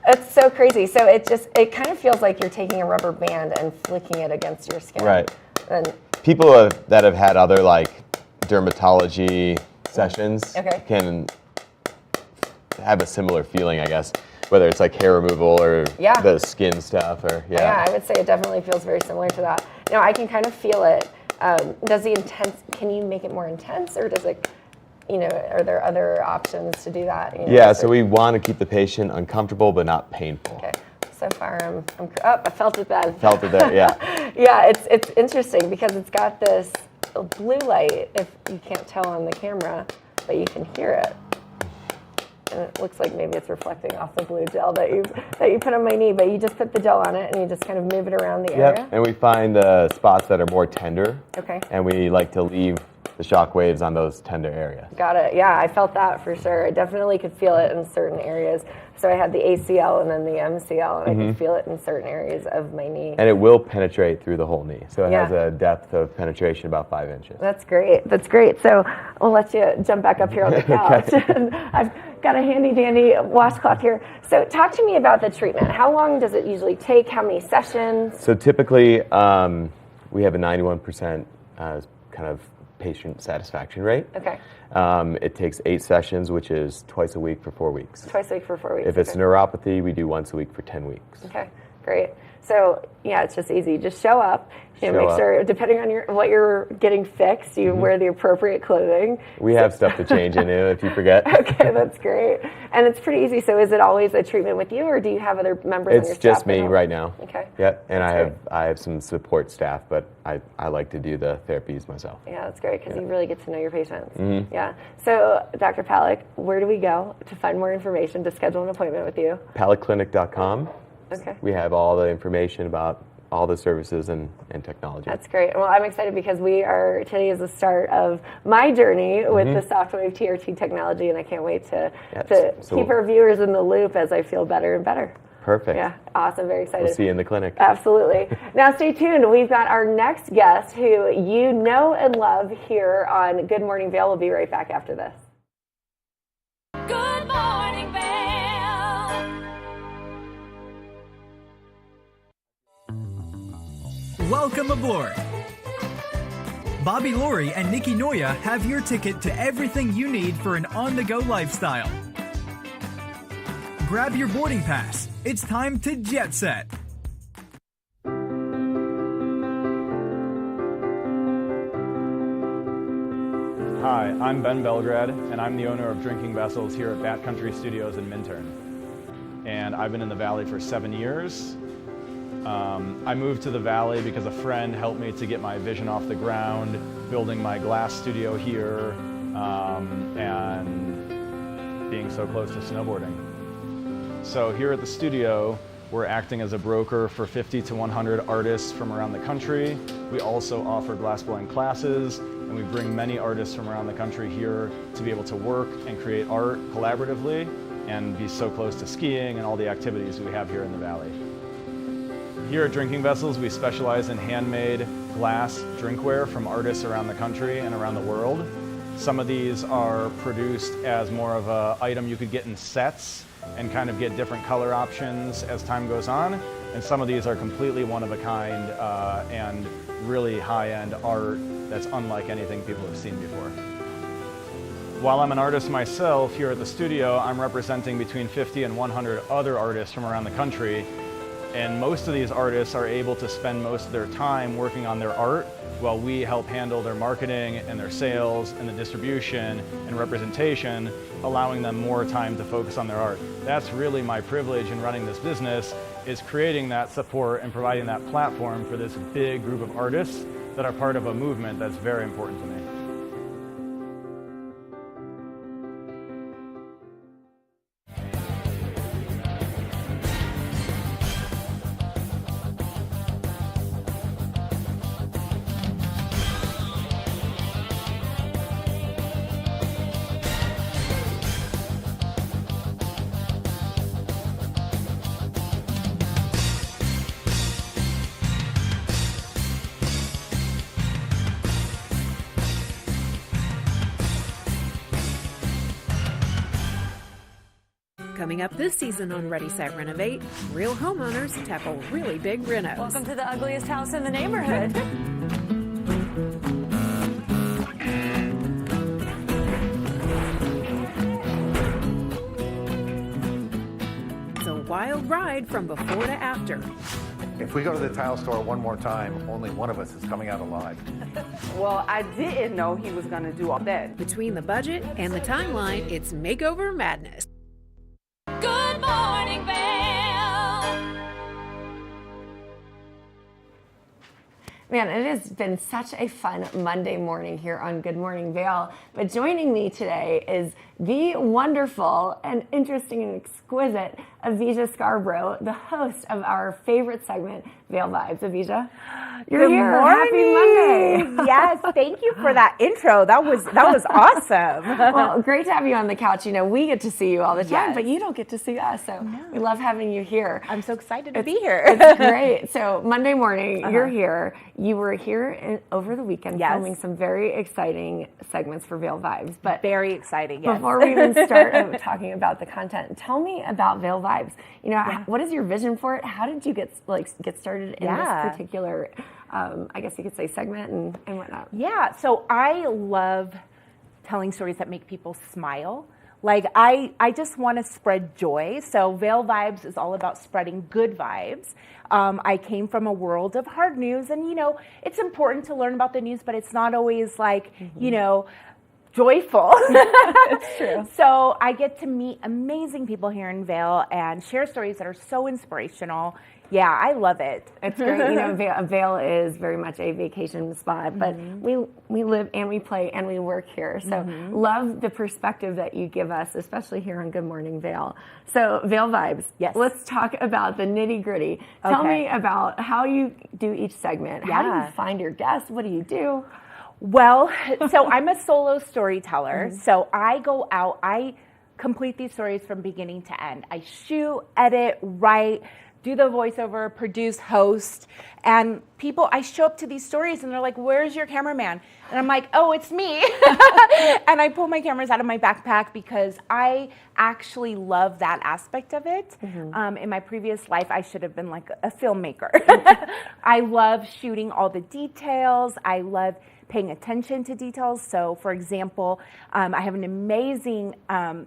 It's so crazy. So it kind of feels like you're taking a rubber band and flicking it against your skin. Right. And people that have had other dermatology sessions can have a similar feeling, I guess. Whether it's hair removal or the skin stuff or Yeah, I would say it definitely feels very similar to that. Now I can kind of feel it. Can you make it more intense or does it are there other options to do that? Yeah, so we want to keep the patient uncomfortable but not painful. Okay. So far, I felt it then. Felt it there, yeah. Yeah, it's interesting because it's got this blue light, if you can't tell on the camera, but you can hear it. And it looks like maybe it's reflecting off the blue gel that you put on my knee, but you just put the gel on it and you just kind of move it around the area. Yep, and we find the spots that are more tender. Okay. And we like to leave the shock waves on those tender areas. Got it. Yeah, I felt that for sure. I definitely could feel it in certain areas. So I had the ACL and then the MCL, and I could feel it in certain areas of my knee. And it will penetrate through the whole knee. So it has a depth of penetration about 5 inches. That's great. That's great. So I'll let you jump back up here on the couch. And I've got a handy dandy washcloth here. So talk to me about the treatment. How long does it usually take? How many sessions? So typically we have a 91% kind of patient satisfaction rate. Okay. It takes 8 sessions, which is twice a week for 4 weeks. Twice a week for 4 weeks. If it's neuropathy, we do once a week for 10 weeks. Okay, great. So yeah, it's just easy. Just show up. Make Show sure, depending on what you're getting fixed, you wear the appropriate clothing. We have stuff to change into if you forget. Okay, that's great. And it's pretty easy. So is it always a treatment with you, or do you have other members on your staff? It's just me right now. Okay. Yep, and I have some support staff, but I like to do the therapies myself. Yeah, that's great because you really get to know your patients. Mm-hmm. Yeah. So Dr. Palick, where do we go to find more information, to schedule an appointment with you? PalickClinic.com. Okay. We have all the information about all the services and technology. That's great. Well, I'm excited because today is the start of my journey with the Softwave TRT technology, and I can't wait to keep our viewers in the loop as I feel better and better. Perfect. Yeah, awesome. Very excited. We'll see you in the clinic. Absolutely. Now stay tuned. We've got our next guest who you know and love here on Good Morning Vail. We'll be right back after this. Good morning, Vail. Welcome aboard. Bobby Laurie and Nikki Noya have your ticket to everything you need for an on-the-go lifestyle. Grab your boarding pass. It's time to jet set. Hi, I'm Ben Belgrad, and I'm the owner of Drinking Vessels here at Bat Country Studios in Minturn. And I've been in the Valley for 7 years. I moved to the Valley because a friend helped me to get my vision off the ground, building my glass studio here, and being so close to snowboarding. So here at the studio, we're acting as a broker for 50 to 100 artists from around the country. We also offer glassblowing classes, and we bring many artists from around the country here to be able to work and create art collaboratively and be so close to skiing and all the activities we have here in the Valley. Here at Drinking Vessels, we specialize in handmade glass drinkware from artists around the country and around the world. Some of these are produced as more of an item you could get in sets and kind of get different color options as time goes on. And some of these are completely one of a kind and really high-end art that's unlike anything people have seen before. While I'm an artist myself here at the studio, I'm representing between 50 and 100 other artists from around the country. And most of these artists are able to spend most of their time working on their art while we help handle their marketing and their sales and the distribution and representation, allowing them more time to focus on their art. That's really my privilege in running this business, is creating that support and providing that platform for this big group of artists that are part of a movement that's very important to me. Coming up this season on Ready, Set, Renovate, real homeowners tackle really big renos. Welcome to the ugliest house in the neighborhood. It's a wild ride from before to after. If we go to the tile store one more time, only one of us is coming out alive. Well, I didn't know he was going to do all that. Between the budget and the timeline, it's makeover madness. Good morning, Vail. Man, it has been such a fun Monday morning here on Good Morning Vail. But joining me today is the wonderful and interesting and exquisite Avija Scarborough, the host of our favorite segment, Vail Vibes. Avija, you're Good here. morning. Happy Monday. Yes, thank you for that intro. That was awesome. Well, great to have you on the couch. You know, we get to see you all the time, Yes. but you don't get to see us. So we love having you here. I'm so excited to be here. It's great. So Monday morning, Uh-huh. you're here. You were here over the weekend Yes. filming some very exciting segments for Vail Vibes. But very exciting, yes. Before we even start talking about the content, tell me about Vail Vibes. You know, what is your vision for it? How did you get started in this particular, I guess you could say, segment and whatnot? Yeah, so I love telling stories that make people smile. Like, I just want to spread joy. So Vail Vibes is all about spreading good vibes. I came from a world of hard news, and, you know, it's important to learn about the news, but it's not always like, you know, joyful. That's true. So I get to meet amazing people here in Vail and share stories that are so inspirational. Yeah, I love it. It's great. You know, Vail is very much a vacation spot, but we live and we play and we work here. So love the perspective that you give us, especially here on Good Morning Vail. So Vail Vibes. Yes. Let's talk about the nitty gritty. Tell me about how you do each segment. How do you find your guests? What do you do? Well, so I'm a solo storyteller. So I go out, I complete these stories from beginning to end. I shoot, edit, write, do the voiceover, produce, host, and I show up to these stories and they're like, "Where's your cameraman?" And I'm like, "Oh, it's me." And I pull my cameras out of my backpack because I actually love that aspect of it. In my previous life, I should have been like a filmmaker. I love shooting all the details. I love paying attention to details. So, for example, I have an amazing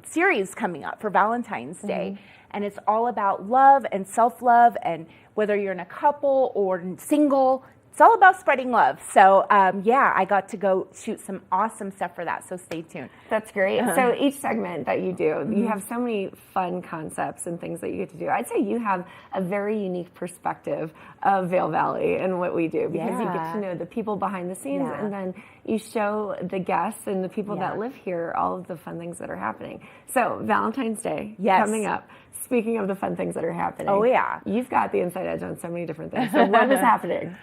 series coming up for Valentine's Day. And it's all about love and self-love, and whether you're in a couple or single, it's all about spreading love. So, I got to go shoot some awesome stuff for that, so stay tuned. That's great. So each segment that you do, you have so many fun concepts and things that you get to do. I'd say you have a very unique perspective of Vail Valley and what we do, because you get to know the people behind the scenes, and then you show the guests and the people that live here all of the fun things that are happening. So Valentine's Day coming up. Speaking of the fun things that are happening. Oh, yeah. You've got the inside edge on so many different things. So what is happening?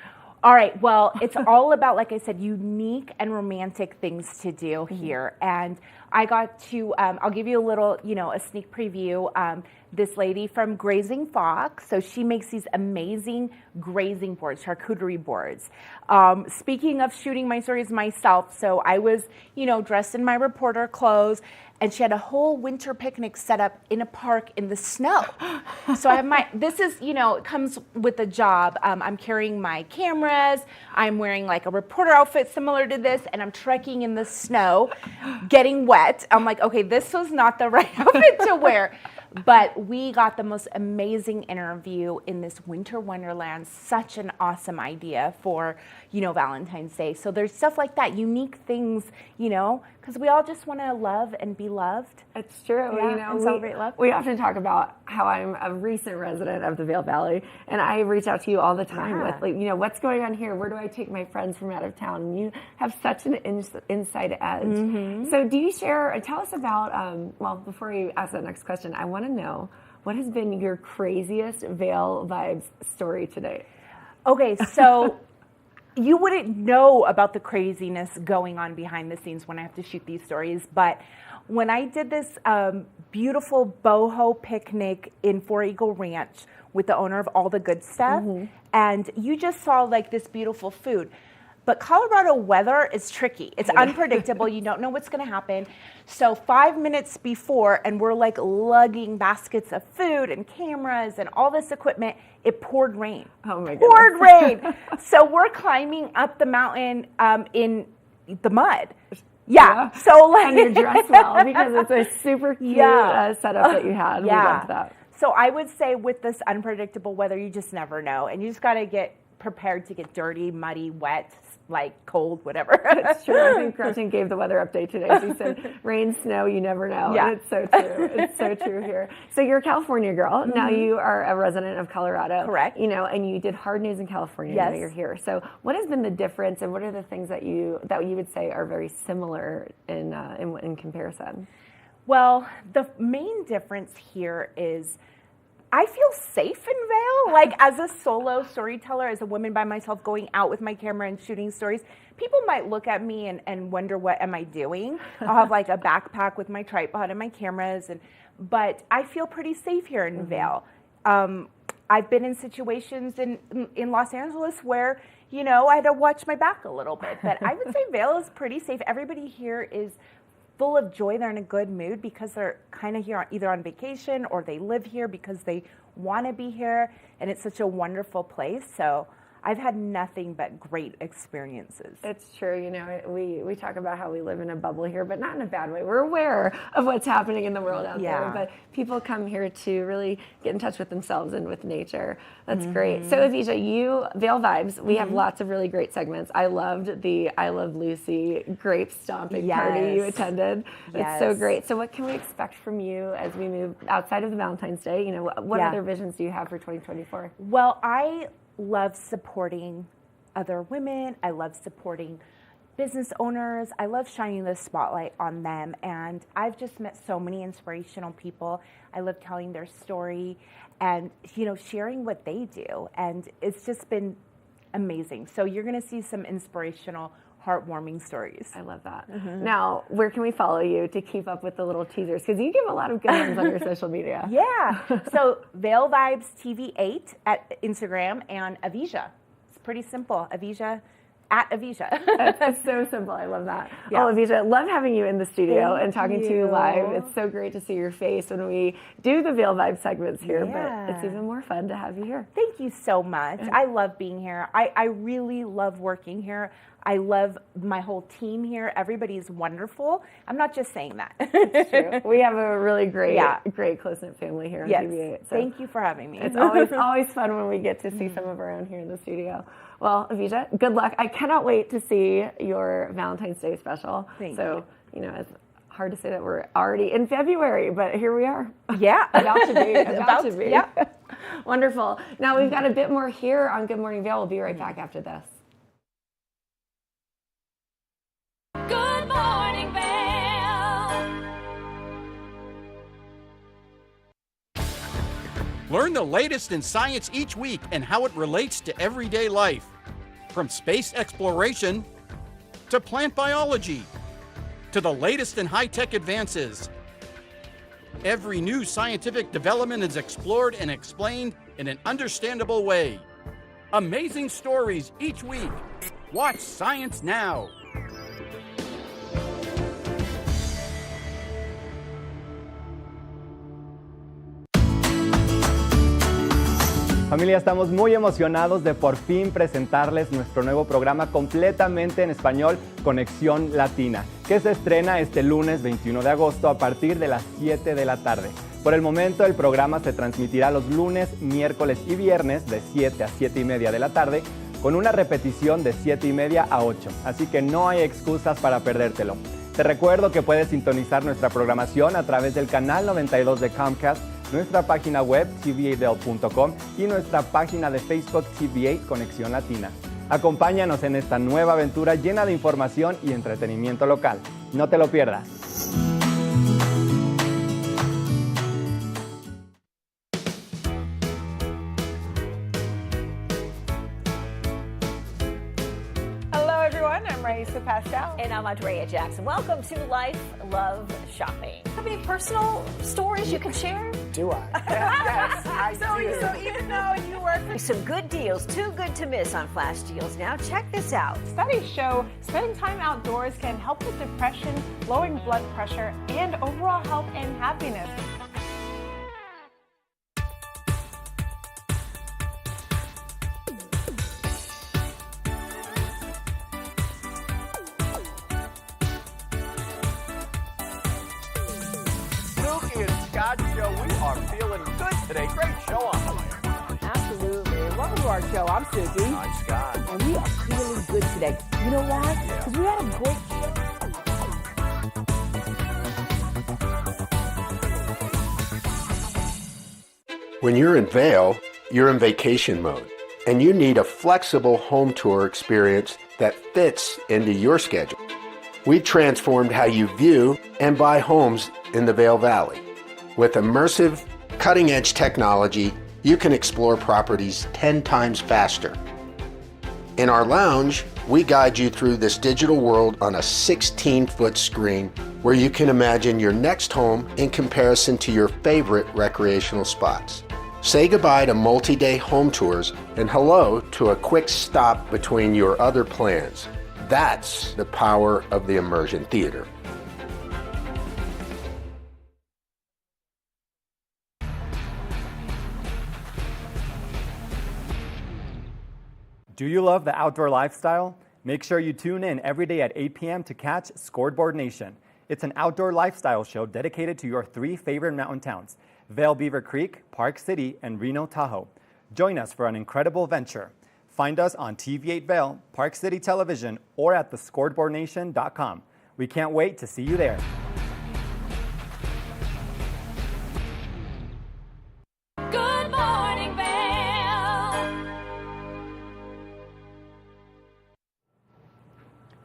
All right. Well, it's all about, like I said, unique and romantic things to do here. And I got to, I'll give you a little, a sneak preview. This lady from Grazing Fox, so she makes these amazing grazing boards, charcuterie boards. Speaking of shooting my stories myself, so I was, dressed in my reporter clothes, and she had a whole winter picnic set up in a park in the snow. So I have this is, it comes with the job. I'm carrying my cameras. I'm wearing like a reporter outfit similar to this, and I'm trekking in the snow, getting wet. I'm like, okay, this was not the right outfit to wear. But we got the most amazing interview in this winter wonderland. Such an awesome idea for, Valentine's Day. So there's stuff like that, unique things, because we all just want to love and be loved. It's true. And celebrate love. We often talk about how I'm a recent resident of the Vail Valley, and I reach out to you all the time with, what's going on here? Where do I take my friends from out of town? And you have such an inside edge. So do you share, tell us about, before you ask that next question, I want to know, what has been your craziest Vail Vibes story today? Okay, so you wouldn't know about the craziness going on behind the scenes when I have to shoot these stories, but when I did this beautiful boho picnic in Four Eagle Ranch with the owner of All the Good Stuff, and you just saw like this beautiful food. But Colorado weather is tricky. It's unpredictable. You don't know what's going to happen. So 5 minutes before, and we're like lugging baskets of food and cameras and all this equipment, it poured rain. Oh my goodness. Poured rain. So we're climbing up the mountain in the mud. Yeah. So like, and you're dressed well because it's a super cute setup that you had. We loved that. So I would say with this unpredictable weather, you just never know. And you just got to get prepared to get dirty, muddy, wet, like cold, whatever. It's true. I think Gretchen gave the weather update today. She said, rain, snow, you never know. Yeah. And it's so true. It's so true here. So you're a California girl. Now you are a resident of Colorado. Correct. You know, and you did hard news in California. Yes. Now you're here. So what has been the difference, and what are the things that you would say are very similar in comparison? Well, the main difference here is I feel safe in Vail. Like as a solo storyteller, as a woman by myself going out with my camera and shooting stories, people might look at me and wonder what am I doing. I'll have like a backpack with my tripod and my cameras, but I feel pretty safe here in Vail. I've been in situations in Los Angeles where, you know, I had to watch my back a little bit, but I would say Vail is pretty safe. Everybody here is full of joy. They're in a good mood because they're kind of here either on vacation or they live here because they want to be here, and it's such a wonderful place. So I've had nothing but great experiences. It's true. You know, we talk about how we live in a bubble here, but not in a bad way. We're aware of what's happening in the world out there, but people come here to really get in touch with themselves and with nature. That's great. So Avisha, you, Vail Vibes, we have lots of really great segments. I loved the I Love Lucy grape stomping party you attended. It's so great. So what can we expect from you as we move outside of the Valentine's Day? You know, what other visions do you have for 2024? Well, I love supporting other women. I love supporting business owners. I love shining the spotlight on them. And I've just met so many inspirational people. I love telling their story and, you know, sharing what they do. And it's just been amazing. So you're going to see some inspirational, heartwarming stories. I love that. Now, where can we follow you to keep up with the little teasers? Because you give a lot of good ones on your social media. Yeah. So Vail Vibes TV8 at Instagram and Avisha. It's pretty simple. Avisha at Avisha. That's so simple. I love that. Yeah. Oh, Avisha, love having you in the studio and talking to you live. It's so great to see your face when we do the Vail Vibe segments here, but it's even more fun to have you here. Thank you so much. I love being here. I really love working here. I love my whole team here. Everybody's wonderful. I'm not just saying that. It's true. We have a really great close-knit family here on TV8. So thank you for having me. It's always fun when we get to see some of our own here in the studio. Well, Avisha, good luck. I cannot wait to see your Valentine's Day special. Thank you. You know, it's hard to say that we're already in February, but here we are. Yeah. About to be. About to be. Yeah. Wonderful. Now we've got a bit more here on Good Morning Vail. We'll be right back after this. Good morning, Vail. Learn the latest in science each week and how it relates to everyday life. From space exploration to plant biology to the latest in high-tech advances. Every new scientific development is explored and explained in an understandable way. Amazing stories each week. Watch Science Now. Familia, estamos muy emocionados de por fin presentarles nuestro nuevo programa completamente en español, Conexión Latina, que se estrena este lunes 21 de agosto a partir de las 7 de la tarde. Por el momento, el programa se transmitirá los lunes, miércoles y viernes de 7 a 7 y media de la tarde, con una repetición de 7 y media a 8, así que no hay excusas para perdértelo. Te recuerdo que puedes sintonizar nuestra programación a través del canal 92 de Comcast, nuestra página web tv8vail.com y nuestra página de Facebook TV8 Conexión Latina. Acompáñanos en esta nueva aventura llena de información y entretenimiento local. No te lo pierdas. Hello everyone, I'm Raisa Pascal. And I'm Andrea Jackson. Welcome to Life, Love, Shopping. Have any personal stories you can share? Do I? Yes, I do. So even though you work for some good deals, too good to miss on flash deals. Now check this out. Studies show spending time outdoors can help with depression, lowering blood pressure, and overall health and happiness. Snooki and Scott Show, we are feeling good today. Great show on the way. Absolutely. Welcome to our show. I'm Susie. I'm Scott. And we are feeling good today. You know why? Because we had a great show. When you're in Vail, you're in vacation mode, and you need a flexible home tour experience that fits into your schedule. We transformed how you view and buy homes in the Vail Valley. With immersive, cutting-edge technology, you can explore properties 10 times faster. In our lounge, we guide you through this digital world on a 16-foot screen where you can imagine your next home in comparison to your favorite recreational spots. Say goodbye to multi-day home tours and hello to a quick stop between your other plans. That's the power of the Immersion Theater. Do you love the outdoor lifestyle? Make sure you tune in every day at 8 p.m. to catch Scoreboard Nation. It's an outdoor lifestyle show dedicated to your 3 favorite mountain towns, Vail, Beaver Creek, Park City, and Reno, Tahoe. Join us for an incredible venture. Find us on TV8 Vail, Park City Television, or at thescoreboardnation.com. We can't wait to see you there. Good morning, Vail.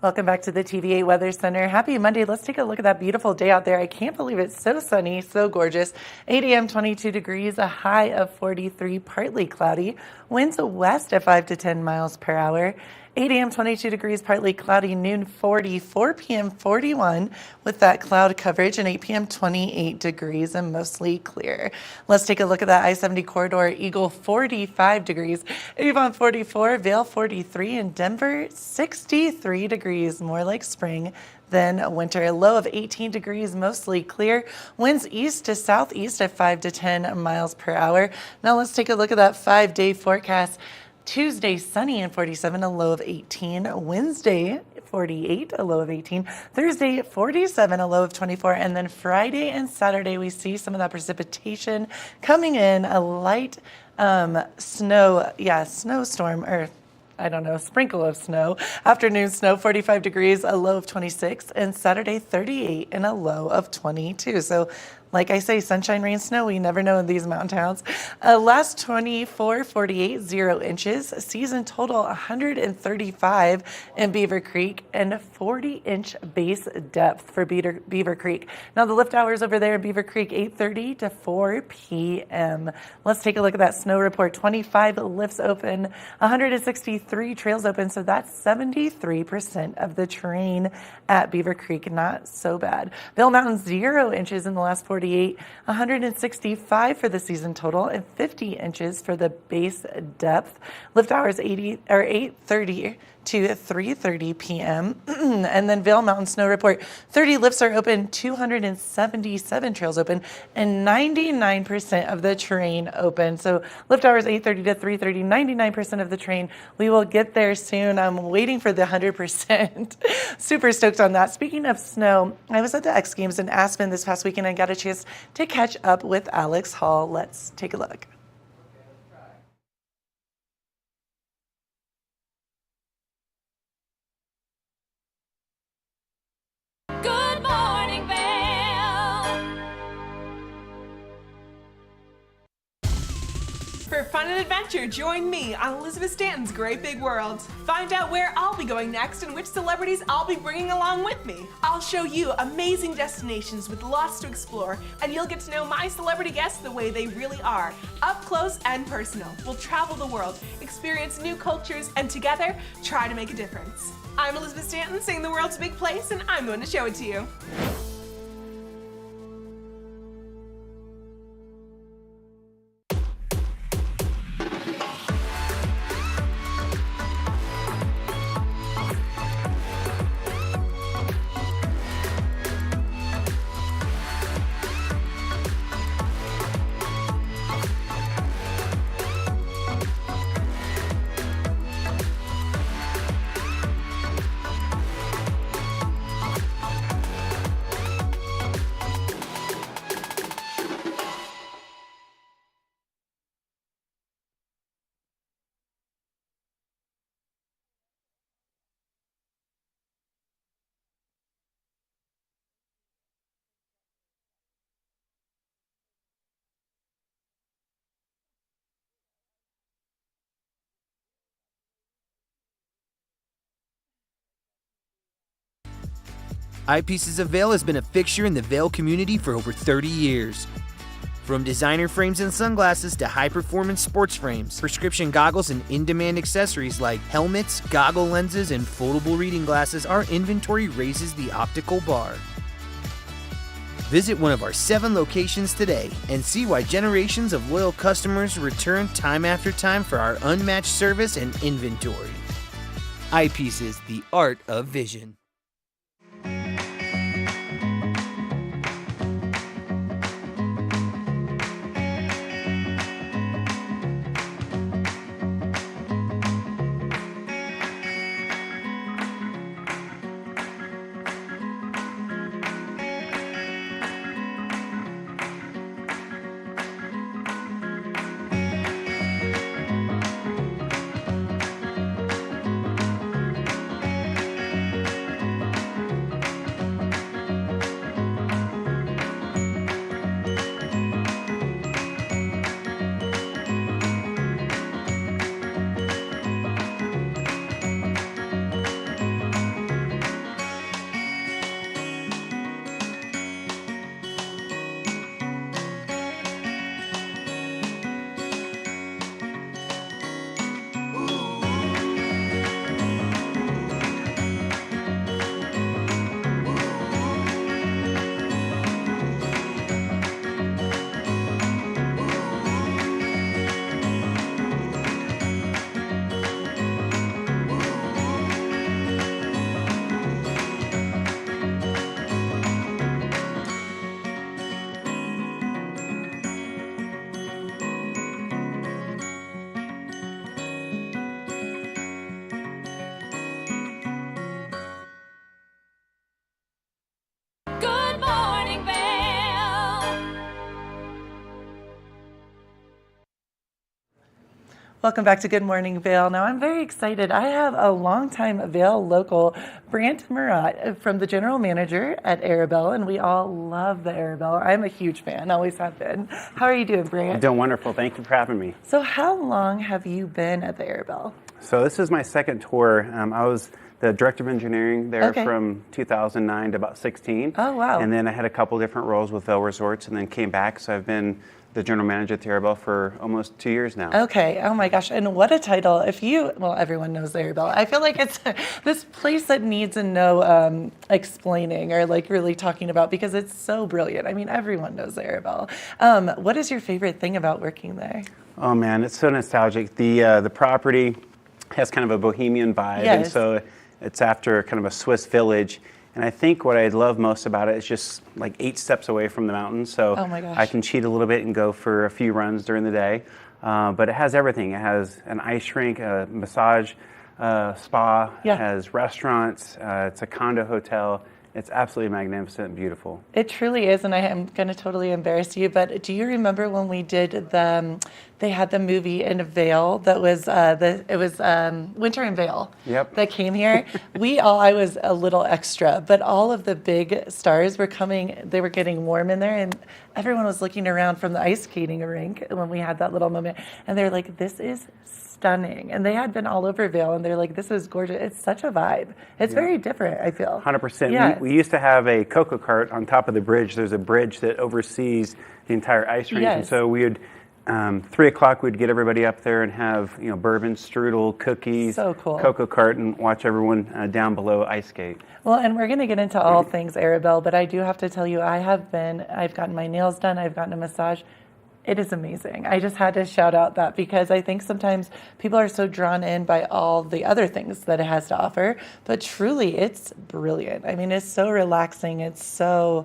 Welcome back to the TVA Weather Center. Happy Monday. Let's take a look at that beautiful day out there. I can't believe it's so sunny, so gorgeous. 8 a.m., 22 degrees, a high of 43, partly cloudy. Winds west at 5 to 10 miles per hour. 8 a.m., 22 degrees, partly cloudy, noon 40, 4 p.m. 41 with that cloud coverage, and 8 p.m. 28 degrees and mostly clear. Let's take a look at that I-70 corridor. Eagle 45 degrees, Avon 44, Vail 43, and Denver 63 degrees, more like spring than winter. A low of 18 degrees, mostly clear. Winds east to southeast at 5 to 10 miles per hour. Now let's take a look at that 5-day forecast. Tuesday, sunny and 47, a low of 18. Wednesday, 48, a low of 18. Thursday, 47, a low of 24. And then Friday and Saturday, we see some of that precipitation coming in, a light snowstorm, or I don't know, sprinkle of snow. Afternoon snow, 45 degrees, a low of 26. And Saturday, 38 and a low of 22. So like I say, sunshine, rain, snow, we never know in these mountain towns. Last 24, 48, 0 inches. Season total, 135 in Beaver Creek and 40-inch base depth for Beaver Creek. Now the lift hours over there in Beaver Creek, 8:30 to 4 p.m. Let's take a look at that snow report. 25 lifts open, 163 trails open, so that's 73% of the terrain at Beaver Creek. Not so bad. Vail Mountain, 0 inches in the last 48, 165 for the season total, and 50 inches for the base depth. Lift hours 8:30 to 3:30 p.m. And then Vail Mountain snow report, 30 lifts are open, 277 trails open, and 99% of the terrain open. So lift hours 8:30 to 3:30, 99% of the terrain. We will get there soon. I'm waiting for the 100%. Super stoked on that. Speaking of snow, I was at the X Games in Aspen this past weekend and got a chance to catch up with Alex Hall. Let's take a look. Good morning, Vail. For fun and adventure, join me on Elizabeth Stanton's Great Big World. Find out where I'll be going next and which celebrities I'll be bringing along with me. I'll show you amazing destinations with lots to explore, and you'll get to know my celebrity guests the way they really are, up close and personal. We'll travel the world, experience new cultures, and together, try to make a difference. I'm Elizabeth Stanton, saying the world's a big place, and I'm going to show it to you. Eyepieces of Vail has been a fixture in the Vail community for over 30 years. From designer frames and sunglasses to high-performance sports frames, prescription goggles, and in-demand accessories like helmets, goggle lenses, and foldable reading glasses, our inventory raises the optical bar. Visit one of our 7 locations today and see why generations of loyal customers return time after time for our unmatched service and inventory. Eyepieces, the art of vision. Good morning, Vail. Welcome back to Good Morning Vail. Now, I'm very excited. I have a longtime Vail local, Brant Murat, from the general manager at Arabelle, and we all love the Arabelle. I'm a huge fan, always have been. How are you doing, Brant? I'm doing wonderful. Thank you for having me. So how long have you been at the Arabelle? So this is my second tour. I was the director of engineering there Okay. from 2009 to about 16. Oh, wow. And then I had a couple different roles with Vail Resorts and then came back. So I've been the general manager at the Arabelle for almost 2 years now. Okay. Oh my gosh. And what a title. Well, everyone knows the Arabelle. I feel like it's this place that needs no explaining or like really talking about because it's so brilliant. I mean, everyone knows the Arabelle. What is your favorite thing about working there? Oh man, it's so nostalgic. The property has kind of a bohemian vibe. Yes. And so it's after kind of a Swiss village. And I think what I love most about it is just like 8 steps away from the mountains. So Oh my gosh. I can cheat a little bit and go for a few runs during the day. But it has everything. It has an ice rink, a massage spa, Yeah. it has restaurants, it's a condo hotel. It's absolutely magnificent and beautiful. It truly is, and I am going to totally embarrass you, but do you remember when we did they had the movie in Vail that was, Winter in Vail. Yep. That came here. I was a little extra, but all of the big stars were coming, they were getting warm in there, and everyone was looking around from the ice skating rink when we had that little moment, and they're like, this is stunning. And they had been all over Vail, and they're like, this is gorgeous. It's such a vibe. It's very different, I feel. 100%. Yeah. We used to have a cocoa cart on top of the bridge. There's a bridge that oversees the entire ice rink. Yes. And so we would, 3 o'clock, we'd get everybody up there and have, bourbon, strudel, cookies, So cool. cocoa cart, and watch everyone down below ice skate. Well, and we're going to get into all things Arabelle, but I do have to tell you, I've gotten my nails done, I've gotten a massage. It is amazing. I just had to shout out that because I think sometimes people are so drawn in by all the other things that it has to offer, but truly it's brilliant. I mean, it's so relaxing. It's so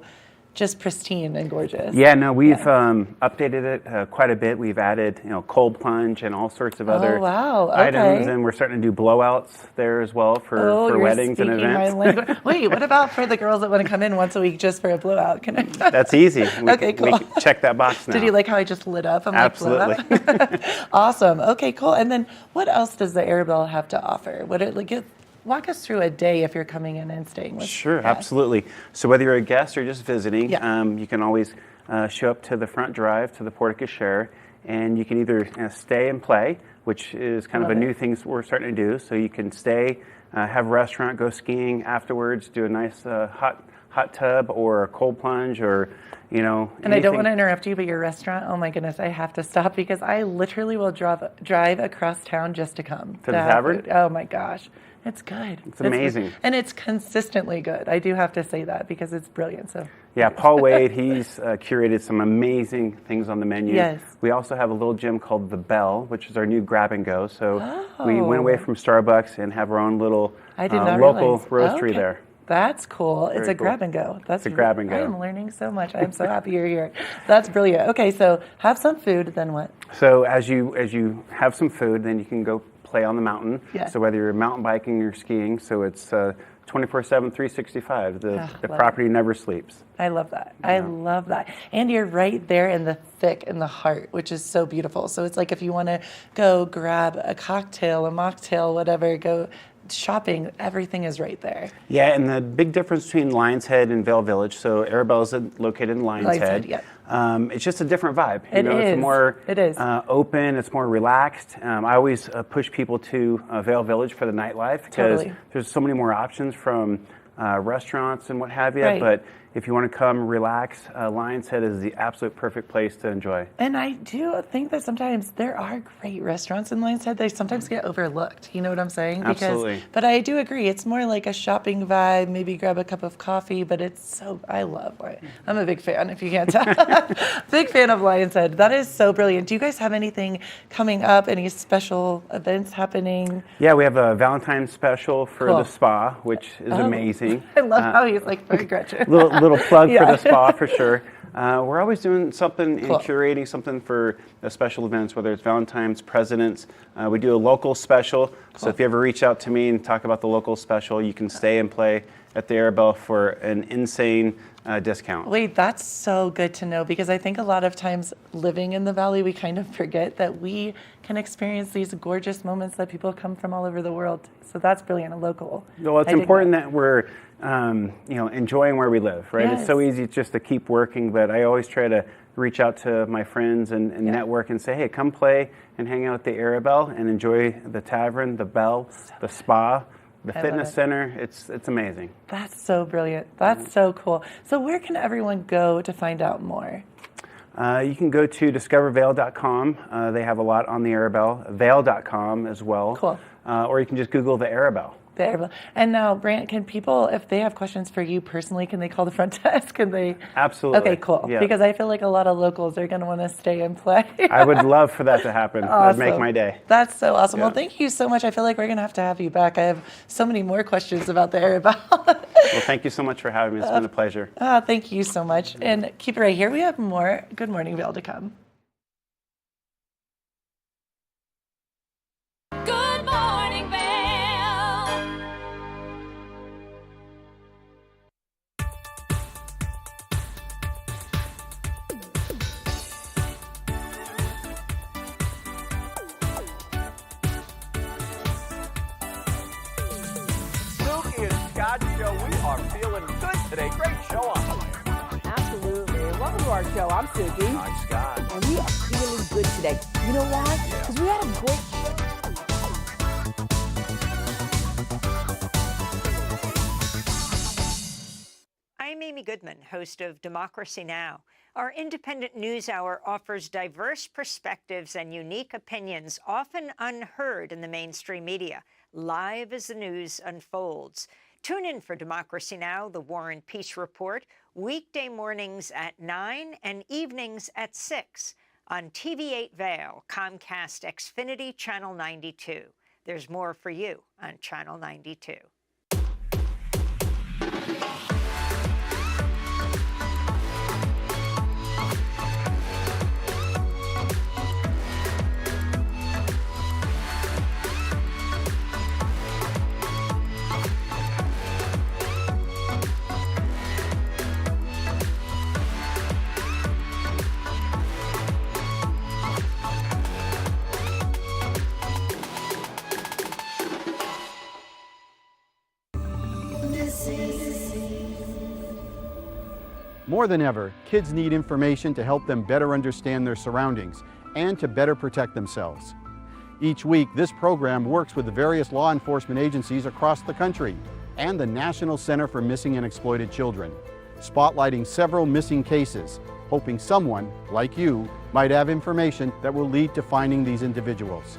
just pristine and gorgeous. Yeah, no, we've updated it quite a bit. We've added, cold plunge and all sorts of other wow. items, Okay. and we're starting to do blowouts there as well for you're weddings and speaking my events. language. Wait, what about for the girls that want to come in once a week just for a blowout? Can I? That's easy. Okay, cool. We can check that box now. Did you like how I just lit up? I'm Absolutely. like, blowout? Awesome. Okay, cool. And then what else does the Arabelle have to offer? Walk us through a day if you're coming in and staying with Sure, guests. absolutely. So whether you're a guest or just visiting, Yeah. you can always show up to the front drive to the Porte Cochere, and you can either stay and play, which is kind of a Love it. new thing we're starting to do. So you can stay, have a restaurant, go skiing afterwards, do a nice hot hot tub or a cold plunge or, you know. And I don't want to interrupt you, but your restaurant, oh my goodness, I have to stop because I literally will drive across town just to come to the tavern. Food. Oh my gosh, it's good. It's amazing, and it's consistently good. I do have to say that because it's brilliant. So yeah, Paul Wade, he's curated some amazing things on the menu. Yes. We also have a little gym called the Bell, which is our new grab and go. So we went away from Starbucks and have our own little local roastery there. That's cool. It's a cool. grab and go. It's a grab and go. I am learning so much. I'm so happy you're here. That's brilliant. Okay, so have some food, then what? So as you have some food, then you can go play on the mountain. Yeah. So whether you're mountain biking or skiing, so it's 24/7, 365. The property never sleeps. I love that. Yeah. I love that. And you're right there in the thick, in the heart, which is so beautiful. So it's like if you want to go grab a cocktail, a mocktail, whatever, go shopping, everything is right there. Yeah, and the big difference between Lions Head and Vail Village, so Arabelle is located in Lions Head. Yeah. It's just a different vibe. It's more open, it's more relaxed. I always push people to Vail Village for the nightlife because there's so many more options from restaurants and what have you. Right. But if you want to come relax, Lions Head is the absolute perfect place to enjoy. And I do think that sometimes there are great restaurants in Lions Head. They sometimes get overlooked. You know what I'm saying? Absolutely. But I do agree. It's more like a shopping vibe. Maybe grab a cup of coffee. But I love it. I'm a big fan, if you can't tell. Big fan of Lions Head. That is so brilliant. Do you guys have anything coming up? Any special events happening? Yeah, we have a Valentine's special for the spa, which is amazing. I love how he's like very Gretchen. Little plug for the spa for sure. We're always doing something and curating something for special events, whether it's Valentine's, President's. We do a local special. So if you ever reach out to me and talk about the local special, you can stay and play at the Arabelle for an insane discount. Wait, that's so good to know because I think a lot of times living in the Valley, we kind of forget that we can experience these gorgeous moments that people come from all over the world. So that's brilliant, a local. Well, it's important that we're enjoying where we live, right? Yes. It's so easy just to keep working, but I always try to reach out to my friends and network and say, hey, come play and hang out at the Arabelle and enjoy the tavern, the Bell, the spa, the fitness center. It's amazing. That's so brilliant. That's so cool. So where can everyone go to find out more? You can go to discovervail.com. They have a lot on the Arabelle. Vail.com as well. Cool. Or you can just Google the Arabelle. And now, Brant, can people, if they have questions for you personally, can they call the front desk? Can they? Absolutely. Okay, cool. Yeah. Because I feel like a lot of locals are going to want to stay and play. I would love for that to happen. Awesome. That'd make my day. That's so awesome. Yeah. Well, thank you so much. I feel like we're going to have you back. I have so many more questions about the Arabelle. Well, thank you so much for having me. It's been a pleasure. Thank you so much. And keep it right here. We have more Good Morning Vail to come. Good morning, Vail. Silky and Scott show. We are feeling good today. Great show on the way. Absolutely. Welcome to our show. I'm Suki. I'm Scott. And we are feeling good today. You know why? Because we had a great show. I'm Amy Goodman, host of Democracy Now! Our independent news hour offers diverse perspectives and unique opinions, often unheard in the mainstream media, live as the news unfolds. Tune in for Democracy Now!, the War and Peace Report, weekday mornings at 9 and evenings at 6 on TV8 Vail, Comcast Xfinity Channel 92. There's more for you on Channel 92. More than ever, kids need information to help them better understand their surroundings and to better protect themselves. Each week, this program works with the various law enforcement agencies across the country and the National Center for Missing and Exploited Children, spotlighting several missing cases, hoping someone, like you, might have information that will lead to finding these individuals.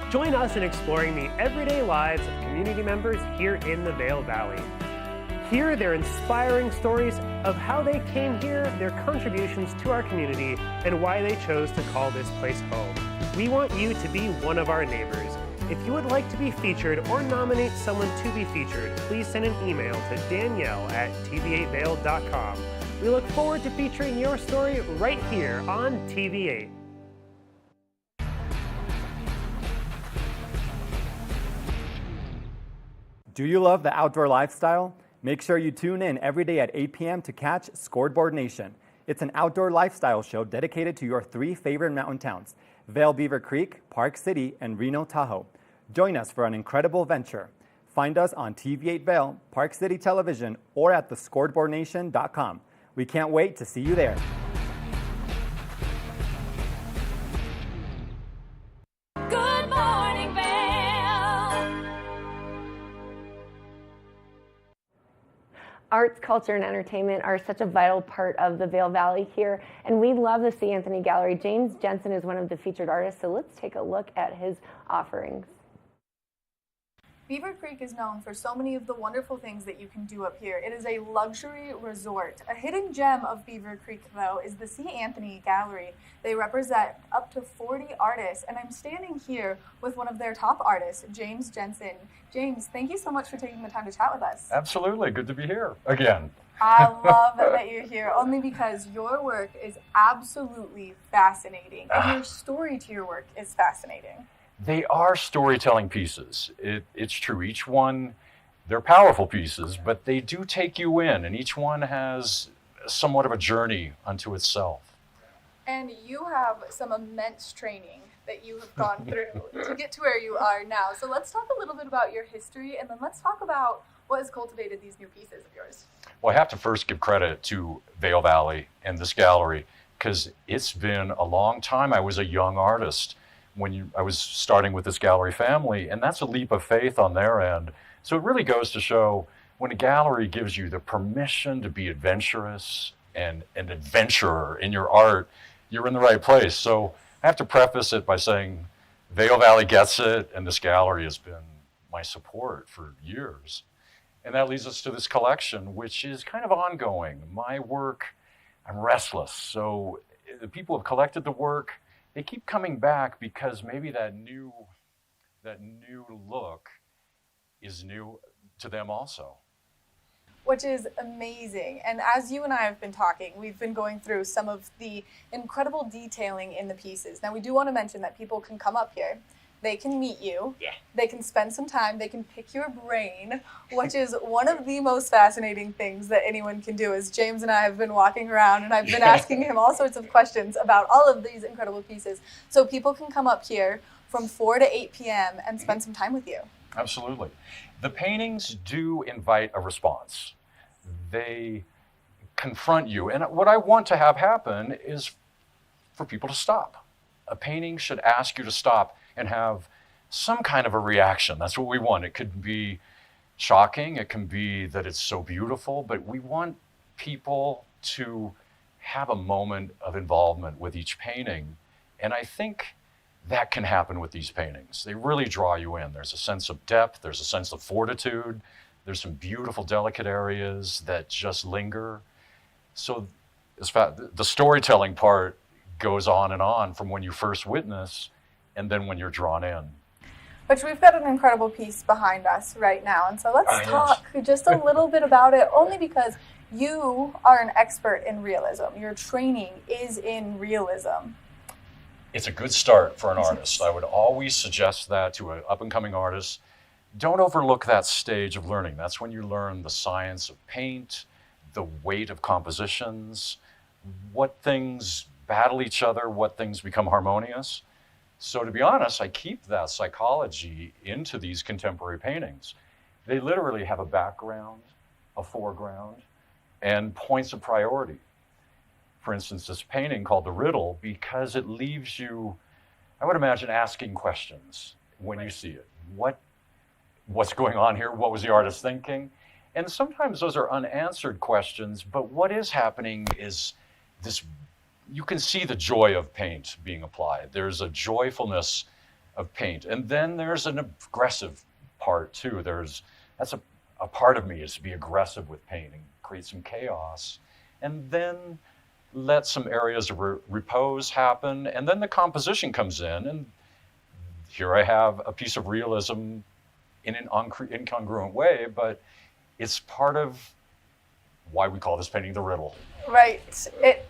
Join us in exploring the everyday lives of community members here in the Vail Valley. Hear their inspiring stories of how they came here, their contributions to our community, and why they chose to call this place home. We want you to be one of our neighbors. If you would like to be featured or nominate someone to be featured, please send an email to danielle@tv8vail.com. We look forward to featuring your story right here on TV8. Do you love the outdoor lifestyle? Make sure you tune in every day at 8 p.m. to catch Scoreboard Nation. It's an outdoor lifestyle show dedicated to your 3 favorite mountain towns, Vail, Beaver Creek, Park City, and Reno, Tahoe. Join us for an incredible venture. Find us on TV8 Vail, Park City Television, or at thescoreboardnation.com. We can't wait to see you there. Good morning, Vail. Arts, culture, and entertainment are such a vital part of the Vail Valley here, and we love the C. Anthony Gallery. James Jensen is one of the featured artists, so let's take a look at his offerings. Beaver Creek is known for so many of the wonderful things that you can do up here. It is a luxury resort. A hidden gem of Beaver Creek, though, is the C. Anthony Gallery. They represent up to 40 artists, and I'm standing here with one of their top artists, James Jensen. James, thank you so much for taking the time to chat with us. Absolutely. Good to be here again. I love that you're here, only because your work is absolutely fascinating, and your story to your work is fascinating. They are storytelling pieces. It's true. Each one, they're powerful pieces, but they do take you in, and each one has somewhat of a journey unto itself. And you have some immense training that you have gone through to get to where you are now. So let's talk a little bit about your history, and then let's talk about what has cultivated these new pieces of yours. Well, I have to first give credit to Vail Valley and this gallery, because it's been a long time. I was a young artist when I was starting with this gallery family, and that's a leap of faith on their end. So it really goes to show when a gallery gives you the permission to be adventurous and an adventurer in your art, you're in the right place. So I have to preface it by saying Vail Valley gets it, and this gallery has been my support for years. And that leads us to this collection, which is kind of ongoing. My work, I'm restless. So the people who have collected the work, they keep coming back because maybe that new look is new to them also. Which is amazing. And as you and I have been talking, we've been going through some of the incredible detailing in the pieces. Now, we do want to mention that people can come up here. They can meet you. Yeah. They can spend some time. They can pick your brain, which is one of the most fascinating things that anyone can do. As James and I have been walking around, and I've been asking him all sorts of questions about all of these incredible pieces. So people can come up here from 4 to 8 p.m. and spend some time with you. Absolutely. The paintings do invite a response. They confront you. And what I want to have happen is for people to stop. A painting should ask you to stop and have some kind of a reaction. That's what we want. It could be shocking. It can be that it's so beautiful, but we want people to have a moment of involvement with each painting. And I think that can happen with these paintings. They really draw you in. There's a sense of depth. There's a sense of fortitude. There's some beautiful, delicate areas that just linger. So the storytelling part goes on and on from when you first witness and then when you're drawn in. Which we've got an incredible piece behind us right now. And so let's talk just a little bit about it, only because you are an expert in realism. Your training is in realism. It's a good start for an artist. I would always suggest that to an up-and-coming artist. Don't overlook that stage of learning. That's when you learn the science of paint, the weight of compositions, what things battle each other, what things become harmonious. So to be honest, I keep that psychology into these contemporary paintings. They literally have a background, a foreground, and points of priority. For instance, this painting called The Riddle, because it leaves you, I would imagine asking questions when you see it. What's going on here? What was the artist thinking? And sometimes those are unanswered questions, but what is happening is this, you can see the joy of paint being applied. There's a joyfulness of paint. And then there's an aggressive part too. That's a part of me is to be aggressive with paint and create some chaos. And then let some areas of repose happen. And then the composition comes in, and here I have a piece of realism in an incongruent way, but it's part of why we call this painting the riddle. Right. It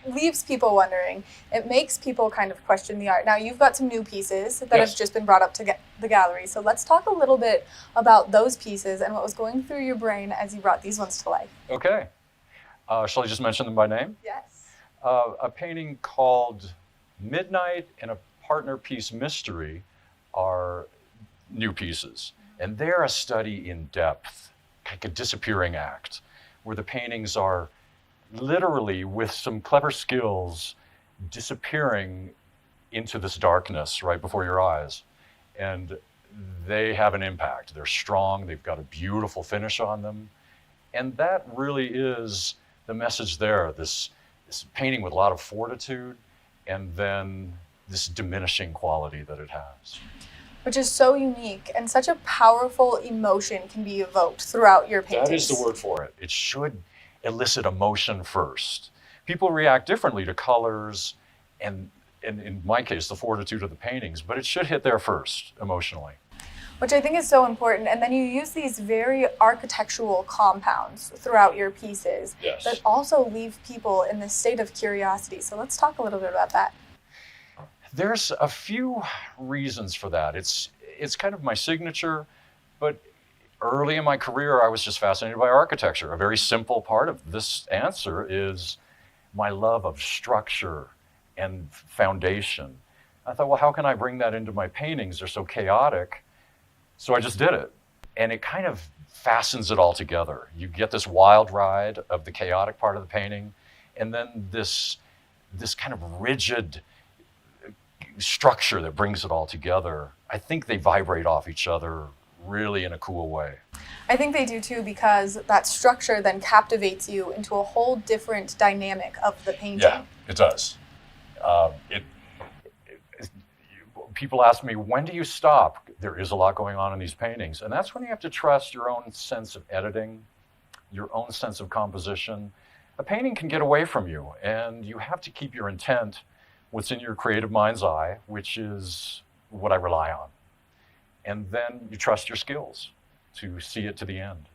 leaves people wondering. It makes people kind of question the art. Now, you've got some new pieces that have just been brought up to the gallery. So let's talk a little bit about those pieces and what was going through your brain as you brought these ones to life. Okay. Shall I just mention them by name? Yes. A painting called Midnight and a Partner Piece Mystery are new pieces. And they're a study in depth, like a disappearing act, where the paintings are literally, with some clever skills, disappearing into this darkness right before your eyes. And they have an impact. They're strong, they've got a beautiful finish on them. And that really is the message there, this painting with a lot of fortitude, and then this diminishing quality that it has. Which is so unique, and such a powerful emotion can be evoked throughout your paintings. That is the word for it. It should elicit emotion first. People react differently to colors, and in my case, the fortitude of the paintings, but it should hit there first, emotionally. Which I think is so important. And then you use these very architectural compounds throughout your pieces that also leave people in this state of curiosity. So let's talk a little bit about that. There's a few reasons for that. It's kind of my signature, but early in my career, I was just fascinated by architecture. A very simple part of this answer is my love of structure and foundation. I thought, well, how can I bring that into my paintings? They're so chaotic. So I just did it. And it kind of fastens it all together. You get this wild ride of the chaotic part of the painting, and then this kind of rigid structure that brings it all together. I think they vibrate off each other really in a cool way. I think they do too, because that structure then captivates you into a whole different dynamic of the painting. Yeah, it does. People ask me, when do you stop? There is a lot going on in these paintings. And that's when you have to trust your own sense of editing, your own sense of composition. A painting can get away from you, and you have to keep your intent, what's in your creative mind's eye, which is what I rely on. And then you trust your skills to see it to the end.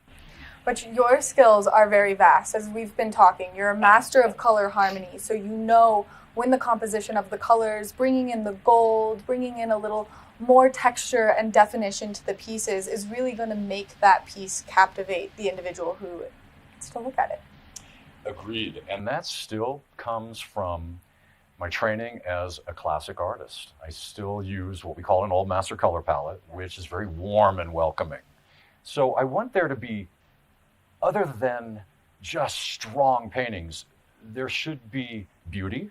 But your skills are very vast, as we've been talking. You're a master of color harmony, so you know when the composition of the colors, bringing in the gold, bringing in a little more texture and definition to the pieces is really going to make that piece captivate the individual who gets to look at it. Agreed. And that still comes from my training as a classic artist. I still use what we call an old master color palette, which is very warm and welcoming. So I want there to be, other than just strong paintings, there should be beauty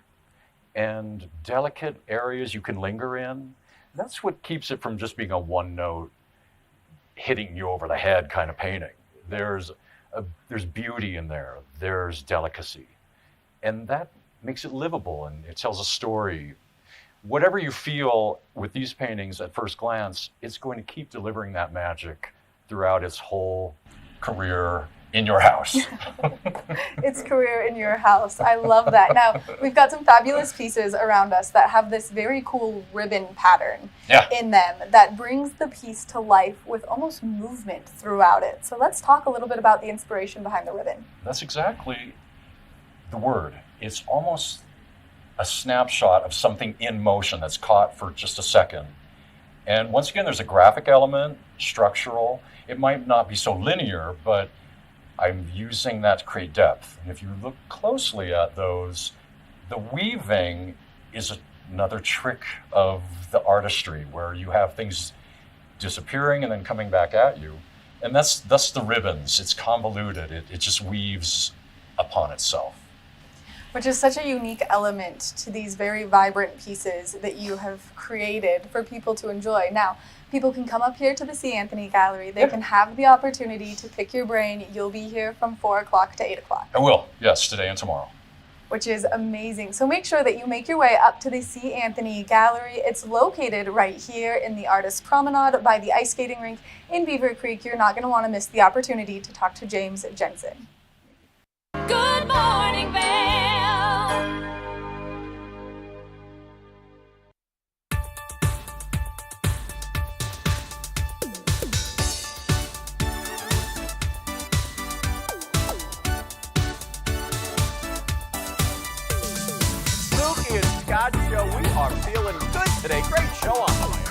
and delicate areas you can linger in. That's what keeps it from just being a one-note, hitting you over the head kind of painting. There's beauty in there. There's delicacy. And that makes it livable, and it tells a story. Whatever you feel with these paintings at first glance, it's going to keep delivering that magic throughout its whole career in your house. Its career in your house. I love that. Now, we've got some fabulous pieces around us that have this very cool ribbon pattern in them that brings the piece to life with almost movement throughout it. So let's talk a little bit about the inspiration behind the ribbon. That's exactly the word. It's almost a snapshot of something in motion that's caught for just a second. And once again, there's a graphic element, structural. It might not be so linear, but I'm using that to create depth. And if you look closely at those, the weaving is another trick of the artistry, where you have things disappearing and then coming back at you. And that's the ribbons. It's convoluted. It just weaves upon itself. which is such a unique element to these very vibrant pieces that you have created for people to enjoy. Now, people can come up here to the C. Anthony Gallery. They can have the opportunity to pick your brain. You'll be here from 4 o'clock to 8 o'clock. I will, yes, today and tomorrow. Which is amazing. So make sure that you make your way up to the C. Anthony Gallery. It's located right here in the Artist Promenade by the ice skating rink in Beaver Creek. You're not going to want to miss the opportunity to talk to James Jensen. Good morning, Vail. Spooky and Scott show. We are feeling good today. Great show on the way.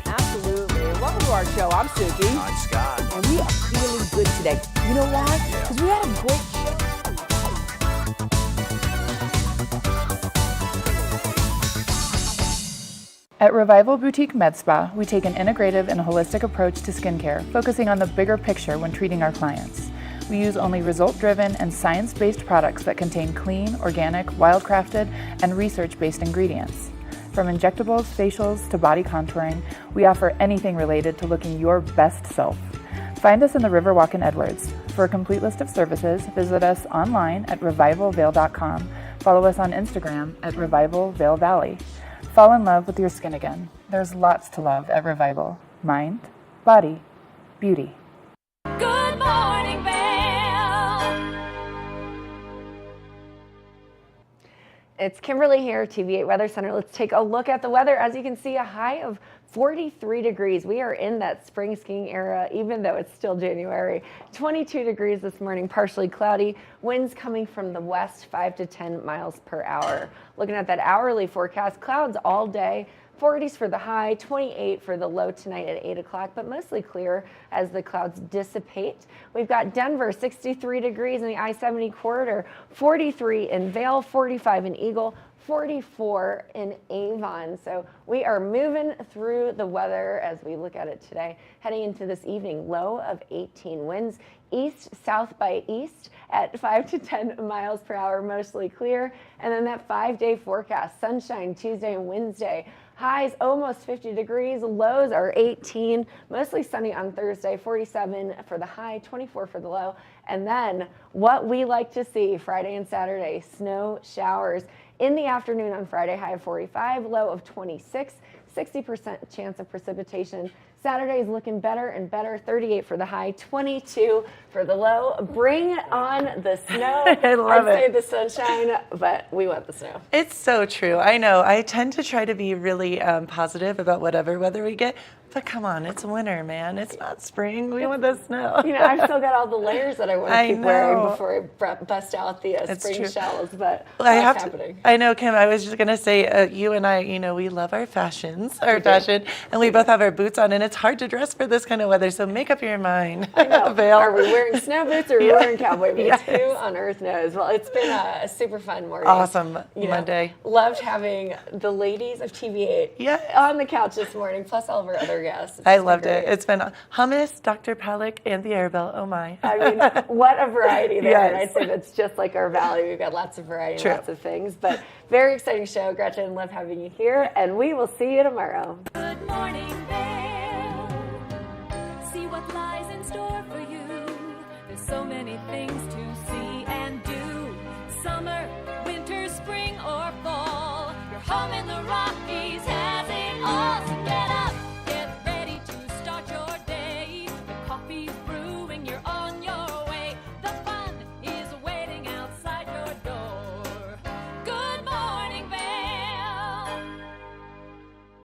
Absolutely. Welcome to our show. I'm Suki. I'm Scott. And we are feeling good today. You know why? Because we had a great show. At Revival Boutique Med Spa, we take an integrative and holistic approach to skincare, focusing on the bigger picture when treating our clients. We use only result-driven and science-based products that contain clean, organic, wildcrafted, and research-based ingredients. From injectables, facials, to body contouring, we offer anything related to looking your best self. Find us in the Riverwalk in Edwards. For a complete list of services, visit us online at revivalvail.com. Follow us on Instagram at Revival Vail Valley. Fall in love with your skin again. There's lots to love at Revival. Mind, body, beauty. Good morning, Vail. It's Kimberly here, TV8 Weather Center. Let's take a look at the weather. As you can see, a high of 43 degrees. We are in that spring skiing era, even though it's still January. 22 degrees this morning, partially cloudy. Winds coming from the west, 5 to 10 miles per hour. Looking at that hourly forecast, clouds all day. 40s for the high, 28 for the low tonight at 8 o'clock, but mostly clear as the clouds dissipate. We've got Denver, 63 degrees in the I-70 corridor, 43 in Vail, 45 in Eagle, 44 in Avon. So we are moving through the weather as we look at it today. Heading into this evening, low of 18, winds east, south by east at 5 to 10 miles per hour, mostly clear. And then that 5-day forecast, sunshine Tuesday and Wednesday. Highs almost 50 degrees, lows are 18, mostly sunny on Thursday, 47 for the high, 24 for the low. And then what we like to see Friday and Saturday, snow showers in the afternoon on Friday, high of 45, low of 26, 60% chance of precipitation. Saturday is looking better and better, 38 for the high, 22 for the low. Bring on the snow. I love it. I'd say the sunshine, but we want the snow. It's so true. I know. I tend to try to be really positive about whatever weather we get. But come on, it's winter, man. It's not spring. We want the snow. You know, I've still got all the layers that I want to keep wearing before I bust out the spring shells, but that's happening. I know, Kim, I was just going to say, you and I, you know, we love our fashion, and we both have our boots on, and it's hard to dress for this kind of weather, so make up your mind. I know. Vail. Are we wearing snow boots or are we wearing cowboy boots? Yes. Who on earth knows? Well, it's been a super fun morning. Awesome Monday. Loved having the ladies of TV8 on the couch this morning, plus all of our other guests. I loved it. It's been hummus, Dr. Pollock, and the Airbell. Oh my. I mean, what a variety there. Yes. And I'd say that's just like our valley. We've got lots of variety, True. lots of things. But very exciting show. Gretchen, love having you here. And we will see you tomorrow. Good morning, Vail. See what lies in store for you. There's so many things to see and do. Summer, winter, spring, or fall. Your home in the Rockies.